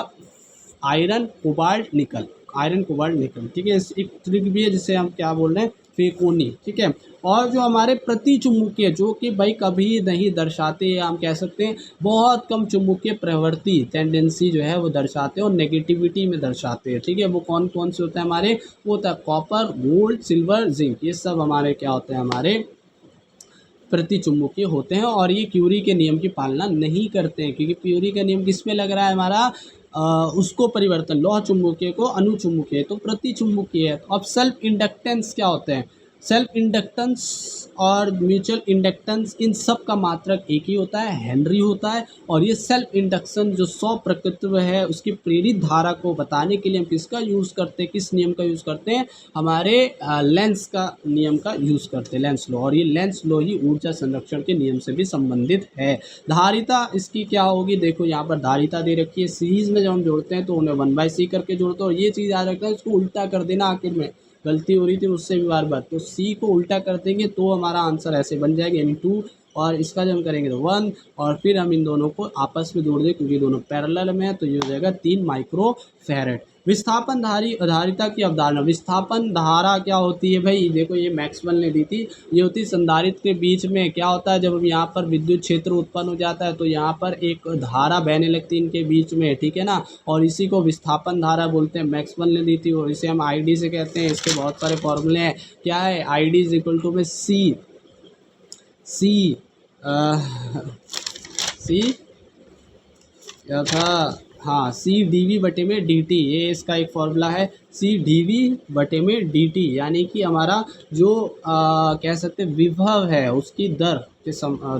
iron cobalt nickel, iron cobalt nickel, ठीक है। एक ट्रिक भी है जिसे हम क्या बोल रहे हैं, फेकोनी, ठीक है। और जो हमारे प्रति चुंबकीय, जो कि भाई कभी नहीं दर्शाते, या हम कह सकते हैं बहुत कम चुंबकीय प्रवृत्ति टेंडेंसी जो है वो दर्शाते हैं और नेगेटिविटी में दर्शाते हैं, ठीक है। वो कौन कौन से होते हैं हमारे, वो होता है कॉपर, गोल्ड, सिल्वर, जिंक, ये सब हमारे क्या होते हैं, हमारे प्रति चुंबकीय होते हैं। और ये क्यूरी के नियम की पालना नहीं करते हैं, क्योंकि क्यूरी का नियम किस में लग रहा है हमारा, उसको परिवर्तन, लौह चुंबकीय को अनुचुंबकीय तो प्रति चुंबकीय है। तो अब सेल्फ इंडक्टेंस क्या होते हैं, सेल्फ इंडक्टेंस और म्यूचुअल इंडक्टेंस, इन सब का मात्रक एक ही होता है, हेनरी होता है। और ये सेल्फ इंडक्शन जो सौ प्रकृत्व है उसकी प्रेरित धारा को बताने के लिए हम किसका यूज़ करते हैं, किस नियम का यूज़ करते हैं, हमारे लेंस का नियम का यूज़ करते हैं, लेंस लॉ। और ये लेंस लॉ ही ऊर्जा संरक्षण के नियम से भी संबंधित है। धारिता इसकी क्या होगी, देखो यहाँ पर धारिता दे रखी है, सीरीज में जब हम जोड़ते हैं तो उन्हें 1/c करके जोड़ते हैं। और ये चीज़ याद रखना है, इसको उल्टा कर देना, आखिर में गलती हो रही थी मुझसे भी बार बार, तो सी को उल्टा कर देंगे तो हमारा आंसर ऐसे बन जाएगा, यानी 2, और इसका जब हम करेंगे तो 1, और फिर हम इन दोनों को आपस में जोड़ दें क्योंकि दोनों पैरेलल में है, तो ये हो जाएगा 3 माइक्रो फैरेड। विस्थापन धारिता की अवधारणा, विस्थापन धारा क्या होती है भाई, देखो ये मैक्सवेल ने दी थी, ये होती है संधारित्र के बीच में क्या होता है, जब हम यहाँ पर विद्युत क्षेत्र उत्पन्न हो जाता है तो यहाँ पर एक धारा बहने लगती है इनके बीच में, ठीक है ना, और इसी को विस्थापन धारा बोलते हैं, मैक्सवेल ने दी थी। और इसे हम आई डी से कहते हैं, इसके बहुत सारे फॉर्मूले हैं, क्या है, I D is equal to में सी क्या था, हाँ, सी डी वी बटे में डी टी, ये इसका एक फॉर्मूला है, सी डी वी बटे में डी टी, यानी कि हमारा जो कह सकते हैं विभव है उसकी दर के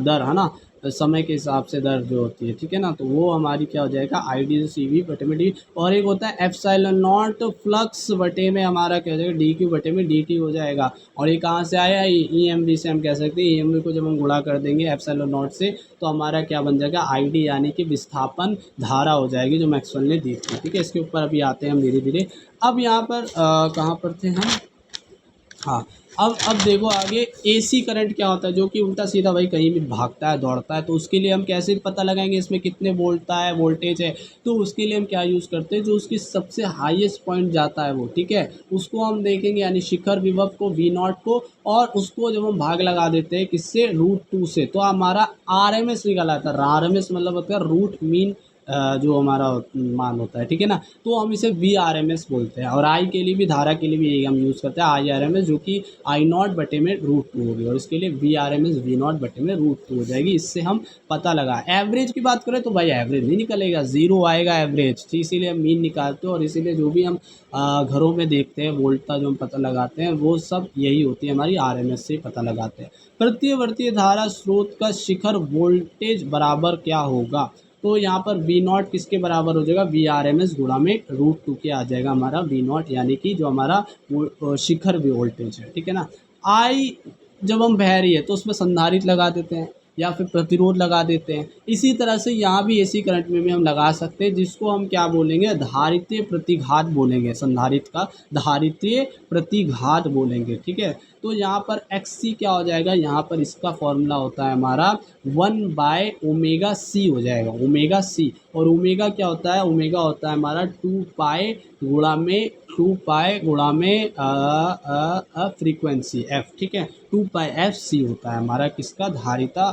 दर है ना, समय के हिसाब से दर जो होती है, ठीक है ना, तो वो हमारी क्या हो जाएगा, आई डी सी वी बटे में डी। और एक होता है एप्सिलॉन नॉट फ्लक्स बटे में हमारा क्या हो जाएगा, डी क्यू बटे में डी टी हो जाएगा। और ये कहाँ से आया, ई एम वी से हम कह सकते हैं, ई एम वी को जब हम गुणा कर देंगे एप्सिलॉन नॉट से तो हमारा क्या बन जाएगा, आई डी, यानी कि विस्थापन धारा हो जाएगी जो मैक्सवेल ने दी थी, ठीक है। इसके ऊपर अभी आते हैं हम धीरे धीरे। अब यहाँ पर कहाँ पर थे हम, हाँ, अब देखो आगे एसी करंट क्या होता है, जो कि उल्टा सीधा भाई कहीं भी भागता है दौड़ता है। तो उसके लिए हम कैसे पता लगाएंगे इसमें कितने वोल्ट का है वोल्टेज है। तो उसके लिए हम क्या यूज़ करते हैं, जो उसकी सबसे हाईएस्ट पॉइंट जाता है वो, ठीक है, उसको हम देखेंगे, यानी शिखर विभव को, वी नॉट को। और उसको जब हम भाग लगा देते हैं किससे, रूट 2 से, तो हमारा आर एम एस निकल आता है। आर एम एस मतलब होता है रूट मीन, जो हमारा मान होता है, ठीक है ना। तो हम इसे वी आर एम एस बोलते हैं। और आई के लिए भी, धारा के लिए भी यही हम यूज़ करते हैं, आई आर एम एस, जो कि आई नॉट बटे में रूट 2 होगी। और इसके लिए V R M S V not बटे में रूट 2 हो जाएगी। इससे हम पता लगा। एवरेज की बात करें तो भाई एवरेज नहीं निकलेगा, ज़ीरो आएगा एवरेज, तो इसीलिए हम मीन निकालते हैं। और इसीलिए जो भी हम घरों में देखते हैं वोल्ट का जो हम पता लगाते हैं, वो सब यही होती है हमारी आर एम एस से पता लगाते हैं। प्रतिवर्ती धारा स्रोत का शिखर वोल्टेज बराबर क्या होगा। तो यहाँ पर वी नॉट किसके बराबर हो जाएगा, वी आर एम एस गुणा में रूट 2 के आ जाएगा हमारा वी नॉट, यानी कि जो हमारा शिखर वोल्टेज है, ठीक है ना। आई जब हम बह रही है तो उसमें संधारित्र लगा देते हैं या फिर प्रतिरोध लगा देते हैं। इसी तरह से यहाँ भी एसी करंट में भी हम लगा सकते हैं, जिसको हम क्या बोलेंगे, धारित्य प्रतिघात बोलेंगे। संधारित्र का धारित्य प्रतिघात बोलेंगे, ठीक है। तो यहाँ पर एक्स सी क्या हो जाएगा, यहाँ पर इसका फॉर्मूला होता है हमारा 1/ओमेगा सी हो जाएगा, ओमेगा सी। और ओमेगा क्या होता है, ओमेगा होता है हमारा 2 पाई गुणा में 2 पाई गुणा में फ्रीक्वेंसी एफ, ठीक है। 2 पाई एफ सी होता है हमारा किसका,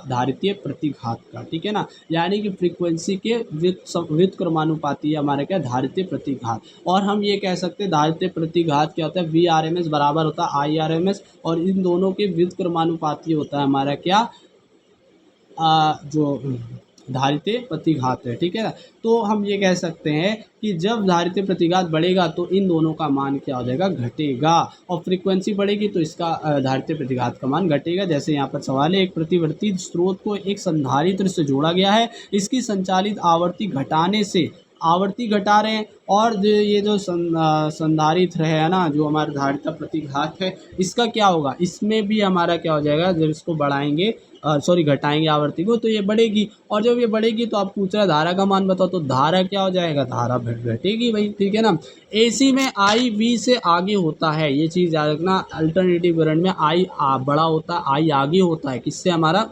धारितीय प्रतिघात का, ठीक है ना। यानी कि फ्रीक्वेंसी के व्युत्क्रमानुपाती है हमारे क्या, धारितीय प्रतिघात। और हम ये कह सकते हैं धारितीय प्रतिघात क्या होता है, वी आर एम एस बराबर होता है आई आर एम एस। और इन दोनों के व्युत्क्रमानुपाती होता है हमारा क्या, जो धारित्य प्रतिघात है, ठीक है ना। तो हम ये कह सकते हैं कि जब धारित्य प्रतिघात बढ़ेगा तो इन दोनों का मान क्या हो जाएगा, घटेगा। और फ्रीक्वेंसी बढ़ेगी तो इसका धारित्य प्रतिघात का मान घटेगा। जैसे यहाँ पर सवाल है, एक प्रतिवर्ती स्रोत को एक संधारित्र से जोड़ा गया है, इसकी संचालित आवृत्ति घटाने से, आवृत्ति घटा रहे हैं, और ये जो संधारित्र है ना, जो हमारा धारिता प्रतिघात है, इसका क्या होगा, इसमें भी हमारा क्या हो जाएगा, जब इसको बढ़ाएंगे, सॉरी घटाएंगे आवृत्ति को, तो ये बढ़ेगी। और जब ये बढ़ेगी तो आप पूछ रहे हैं धारा का मान बताओ, तो धारा क्या हो जाएगा, धारा घटेगी भाई, ठीक है ना। एसी में आई वी से आगे होता है, ये चीज़ याद रखना। अल्टरनेटिव करंट में आई बड़ा होता है, आई आगे होता है किससे, हमारा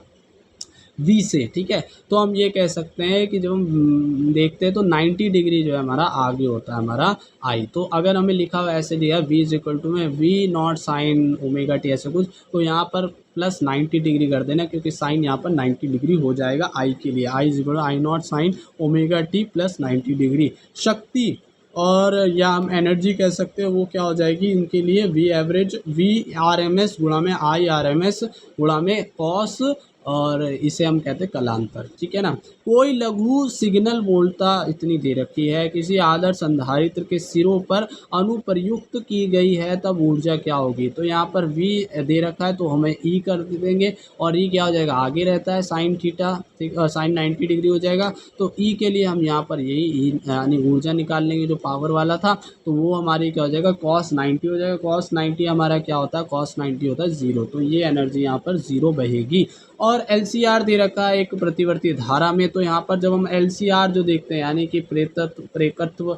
वी से, ठीक है। तो हम ये कह सकते हैं कि जब हम देखते हैं तो 90 डिग्री जो है हमारा आगे होता है हमारा आई। तो अगर हमें लिखा हुआ ऐसे दिया वी इज इक्वल टू में V not sine omega T ऐसे कुछ, तो यहाँ पर प्लस 90 डिग्री कर देना, क्योंकि साइन यहाँ पर 90 डिग्री हो जाएगा आई के लिए। I is equal I naught sine omega t plus 90 degree. शक्ति और या हम एनर्जी कह सकते हैं, वो क्या हो जाएगी इनके लिए, V average V R M S गुणा में आई आर एम एस गुणा में कॉस, और इसे हम कहते हैं कलांतर, ठीक है ना। कोई लघु सिग्नल वोल्टता इतनी दे रखी है, किसी आदर्श संधारित्र के सिरों पर अनुप्रयुक्त की गई है, तब ऊर्जा क्या होगी। तो यहाँ पर v दे रखा है तो हमें e कर देंगे, और e क्या हो जाएगा, आगे रहता है साइन थीटा, साइन 90 डिग्री हो जाएगा। तो e के लिए हम यहाँ पर यही यानी ऊर्जा निकाल लेंगे जो पावर वाला था, तो वो हमारी क्या हो जाएगा, cos 90 हो जाएगा। cos 90 हमारा क्या होता है, cos 90 होता है 0, तो ये एनर्जी यहाँ पर 0 बहेगी। और LCR दे रखा है एक प्रतिवर्ती धारा में, तो यहाँ पर जब हम LCR जो देखते हैं, यानी कि प्रेरकत्व,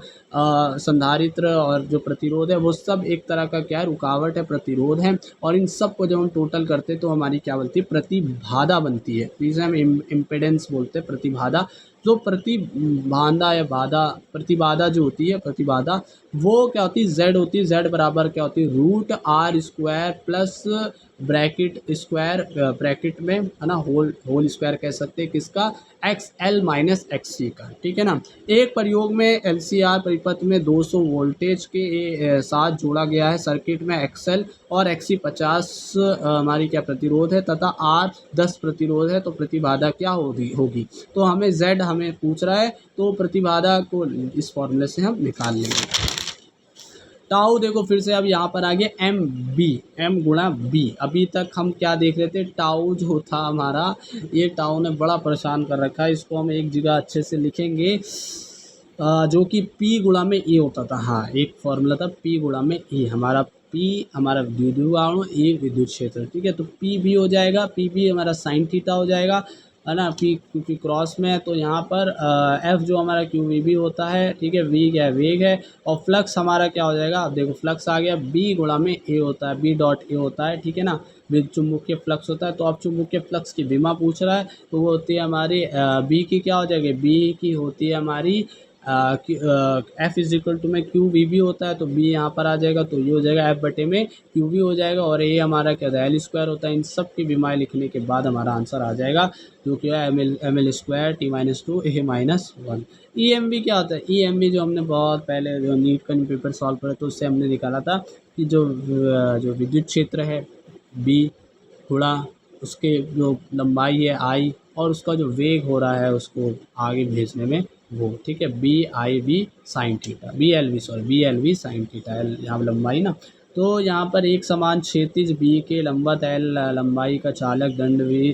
संधारित्र और जो प्रतिरोध है, वो सब एक तरह का क्या है, रुकावट है, प्रतिरोध है। और इन सब को जब हम टोटल करते हैं तो हमारी क्या बनती है, प्रतिबाधा बनती है। जिसे हम इम्पेडेंस बोलते हैं, प्रतिबाधा। जो प्रतिबाधा या बाधा, प्रतिबाधा जो होती है, प्रतिबाधा वो क्या होती है, Z होती है। Z बराबर क्या होती है, √R² plus bracket square, bracket में है ना, होल स्क्वायर कह सकते हैं किसका, XL माइनस XC का, ठीक है ना। एक प्रयोग में LCR परिपथ में 200 वोल्टेज के साथ जोड़ा गया है सर्किट में XL और XC 50 हमारी क्या प्रतिरोध है, तथा R 10 प्रतिरोध है। तो प्रतिबाधा क्या होगी। तो हमें Z हमें पूछ रहा है, तो प्रतिबाधा को इस फॉर्मूले से हम निकाल लेंगे। टाउ देखो फिर से अब यहाँ पर आ गया एम बी, एम गुणा बी। अभी तक हम क्या देख रहे थे, टाउ जो था हमारा, ये टाउ ने बड़ा परेशान कर रखा है। इसको हम एक जगह अच्छे से लिखेंगे, जो कि पी गुणा में ए होता था। हाँ, एक फॉर्मूला था पी गुणा में ए, हमारा पी हमारा विद्युत अणु, ए विद्युत क्षेत्र, ठीक है। तो पी भी हो जाएगा, पी भी हमारा साइन थीटा हो जाएगा। है ना, पी क्योंकि क्रॉस में है, तो यहाँ पर एफ जो हमारा क्यू वी बी होता है, ठीक है, वी क्या है, वेग है, और फ्लक्स हमारा क्या हो जाएगा, अब देखो फ्लक्स आ गया, बी गुणा में ए होता है, बी डॉट ए होता है, ठीक है ना, विद्युत चुम्बकीय फ्लक्स होता है। तो अब चुम्बकीय फ्लक्स की विमा पूछ रहा है, तो वो होती है हमारी बी की क्या हो जाएगी, बी की होती है हमारी एफ इज इक्वल टू में क्यू वी बी होता है, तो बी यहाँ पर आ जाएगा, तो ये हो जाएगा एफ बटे में क्यू बी हो जाएगा, और ए हमारा क्या होता है, एल स्क्वायर होता है। इन सब की विमाएँ लिखने के बाद हमारा आंसर आ जाएगा, जो कि है M L square T minus two A minus one. E M B क्या होता है, ई एम बी जो हमने बहुत पहले जो नीट का पेपर सॉल्व करा, तो उससे हमने निकाला था कि जो विद्युत क्षेत्र है बी गुणा उसके जो लंबाई है आई, और उसका जो वेग हो रहा है उसको आगे भेजने में वो, ठीक है, B I V sine theta, B L V sorry B L V sine theta, L यहाँ लंबाई ना। तो यहाँ पर एक समान क्षैतिज बी के लंबवत एल लंबाई का चालक दंड भी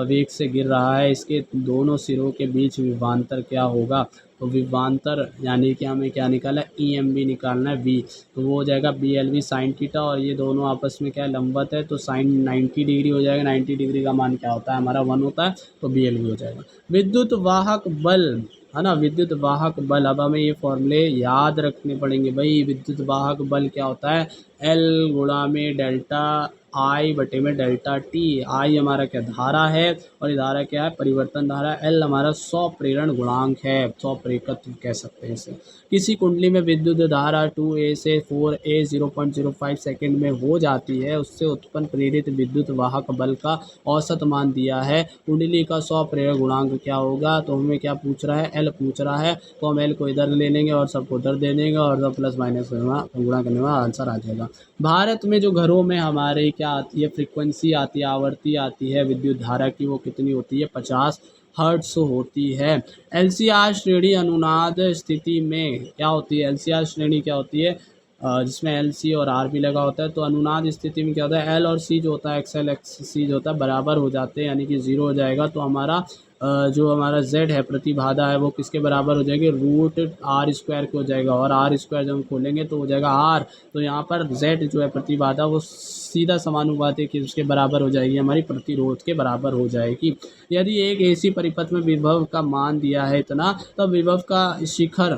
वेग से गिर रहा है, इसके दोनों सिरों के बीच विभवांतर क्या होगा। तो विभवांतर यानी कि हमें क्या निकालना है, ई एम बी निकालना है वी, तो वो हो जाएगा B L V sine theta, और ये दोनों आपस में क्या है, लंबवत है, तो साइन 90 डिग्री हो जाएगा, 90 डिग्री का मान क्या होता है हमारा 1 होता है, तो बी एल वी हो जाएगा। विद्युत वाहक बल, है ना, विद्युत वाहक बल, अब हमें ये फॉर्मूले याद रखने पड़ेंगे भाई। विद्युत वाहक बल क्या होता है, एल गुणा में डेल्टा आई बटे में डेल्टा टी। आई हमारा क्या धारा है, और ये धारा क्या है, परिवर्तन धारा। एल हमारा 100 प्रेरण गुणांक है, 100 प्रेरकत्व कह सकते हैं इसे। किसी कुंडली में विद्युत धारा 2A से 4A 0.05 सेकेंड में हो जाती है, उससे उत्पन्न प्रेरित विद्युत वाहक बल का औसत मान दिया है, कुंडली का 100 प्रेरक गुणांक क्या होगा। तो हमें क्या पूछ रहा है, एल पूछ रहा है, तो हम एल को इधर ले लेंगे और सबको उधर दे देंगे, और सब प्लस माइनस गुणा करने में आंसर आ जाएगा। भारत में जो घरों में हमारे क्या आती है, फ्रीक्वेंसी आती है, आवर्ती आती है विद्युत धारा की, वो कितनी होती है, 50 हर्ट्स होती है। एलसीआर श्रेणी अनुनाद स्थिति में क्या होती है, एलसीआर श्रेणी क्या होती है, जिसमें एल सी और आर भी लगा होता है। तो अनुनाद स्थिति में क्या होता है, एल और सी जो होता है, एक्स एल एक्स सी जो होता है बराबर हो जाते हैं, यानी कि 0 हो जाएगा। तो हमारा जो हमारा z है, प्रतिबाधा है, वो किसके बराबर हो जाएगी, रूट आर स्क्वायर के हो जाएगा, और आर स्क्वायर जब हम खोलेंगे तो हो जाएगा आर। तो यहाँ पर z जो है प्रतिबाधा, वो सीधा समानुपाती कि उसके बराबर हो जाएगी, हमारी प्रतिरोध के बराबर हो जाएगी। यदि एक एसी परिपथ में विभव का मान दिया है इतना, तो विभव का शिखर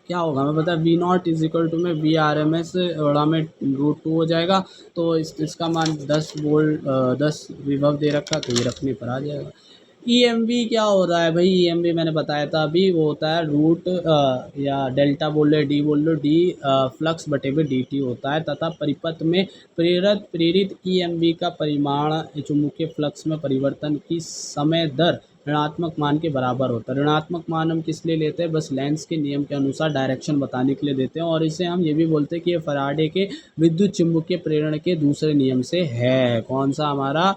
क्या होगा हमें पता है, V not is equal to में वी आर एम एस बड़ा में √2 हो जाएगा। तो इसका मान 10 वोल्ट 10 विभव दे रखा, तो ये रखने पर आ जाएगा। ईएमवी क्या हो रहा है भाई, ईएमवी मैंने बताया था अभी, वो होता है रूट या डेल्टा बोल लो, डी बोल लो, डी फ्लक्स बटे में डी टी होता है, तथा परिपथ में प्रेरित ईएमवी का परिमाण चुंबकीय फ्लक्स में परिवर्तन की समय दर ऋणात्मक मान के बराबर होता है। ऋणात्मक मान हम किस लिए लेते हैं, बस लेंस के नियम के अनुसार डायरेक्शन बताने के लिए देते हैं, और इसे हम ये भी बोलते हैं कि ये फराडे के विद्युत चुम्बकीय प्रेरण के दूसरे नियम से है। कौन सा हमारा,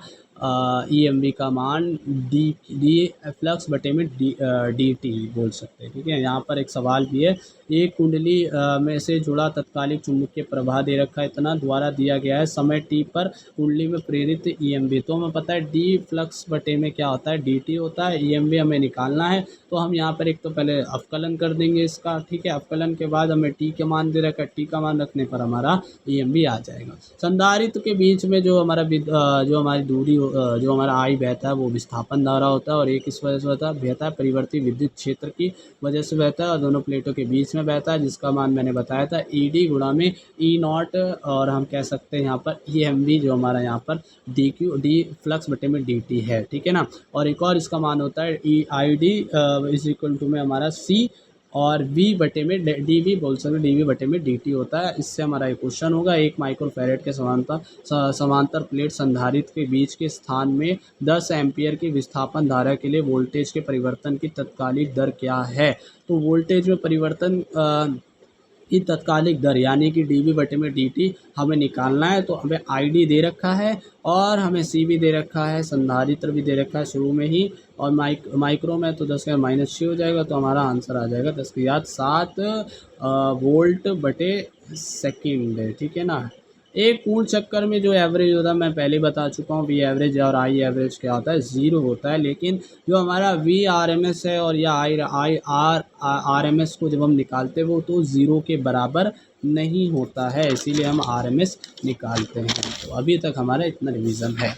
ईएमवी का मान डी फ्लक्स बटे में डी टी बोल सकते हैं, ठीक है। यहाँ पर एक सवाल भी है, एक कुंडली में से जुड़ा तत्कालिक चुंबकीय प्रवाह दे रखा है, इतना द्वारा दिया गया है, समय टी पर कुंडली में प्रेरित ईएमवी। तो हमें पता है डी फ्लक्स बटे में क्या होता है, डी टी होता है, ईएमवी हमें निकालना है। तो हम यहाँ पर एक तो पहले अवकलन कर देंगे इसका, ठीक है, अवकलन के बाद हमें टी का मान दे रखा है, टी का मान रखने पर हमारा ईएमवी आ जाएगा। संधारित्र के बीच में जो हमारा जो हमारी दूरी जो हमारा आई बहता है, वो विस्थापन धारा होता है, और एक इस वजह से बहता है परिवर्ती विद्युत क्षेत्र की वजह से बहता है, और दोनों प्लेटों के बीच में बहता है, जिसका मान मैंने बताया था ई डी गुणा में ई नॉट, और हम कह सकते हैं यहाँ पर ई एम वी जो हमारा यहाँ पर डी क्यू डी फ्लक्स बटे में डी टी है, ठीक है ना। और एक और इसका मान होता है E I D is equal to में हमारा सी और वी बटे में डी वी बोल सकते हैं, डी वी बटे में डी टी होता है। इससे हमारा एक क्वेश्चन होगा, 1 माइक्रोफैरेड के समांतर प्लेट संधारित्र के बीच के स्थान में 10 एम्पियर की विस्थापन धारा के लिए वोल्टेज के परिवर्तन की तत्कालिक दर क्या है। तो वोल्टेज में परिवर्तन की तत्कालिक दर यानी कि डी वी बटे में डी टी हमें निकालना है। तो हमें आई डी दे रखा है, और हमें सी भी दे रखा है, संधारित्र भी दे रखा है शुरू में ही, और माइक्रो में तो 10 का -6 हो जाएगा, तो हमारा आंसर आ जाएगा 10 की याद 7 वोल्ट बटे सेकेंड, ठीक है ना। एक पूर्ण चक्कर में जो एवरेज होता है, मैं पहले बता चुका हूँ, वी एवरेज और आई एवरेज क्या होता है, 0 होता है। लेकिन जो हमारा वी आर एम एस है और या आई आर एम एस को जब हम निकालते हैं, वो तो 0 के बराबर नहीं होता है, इसीलिए हम आर एम एस निकालते हैं। तो अभी तक हमारा इतना रिवीजन है।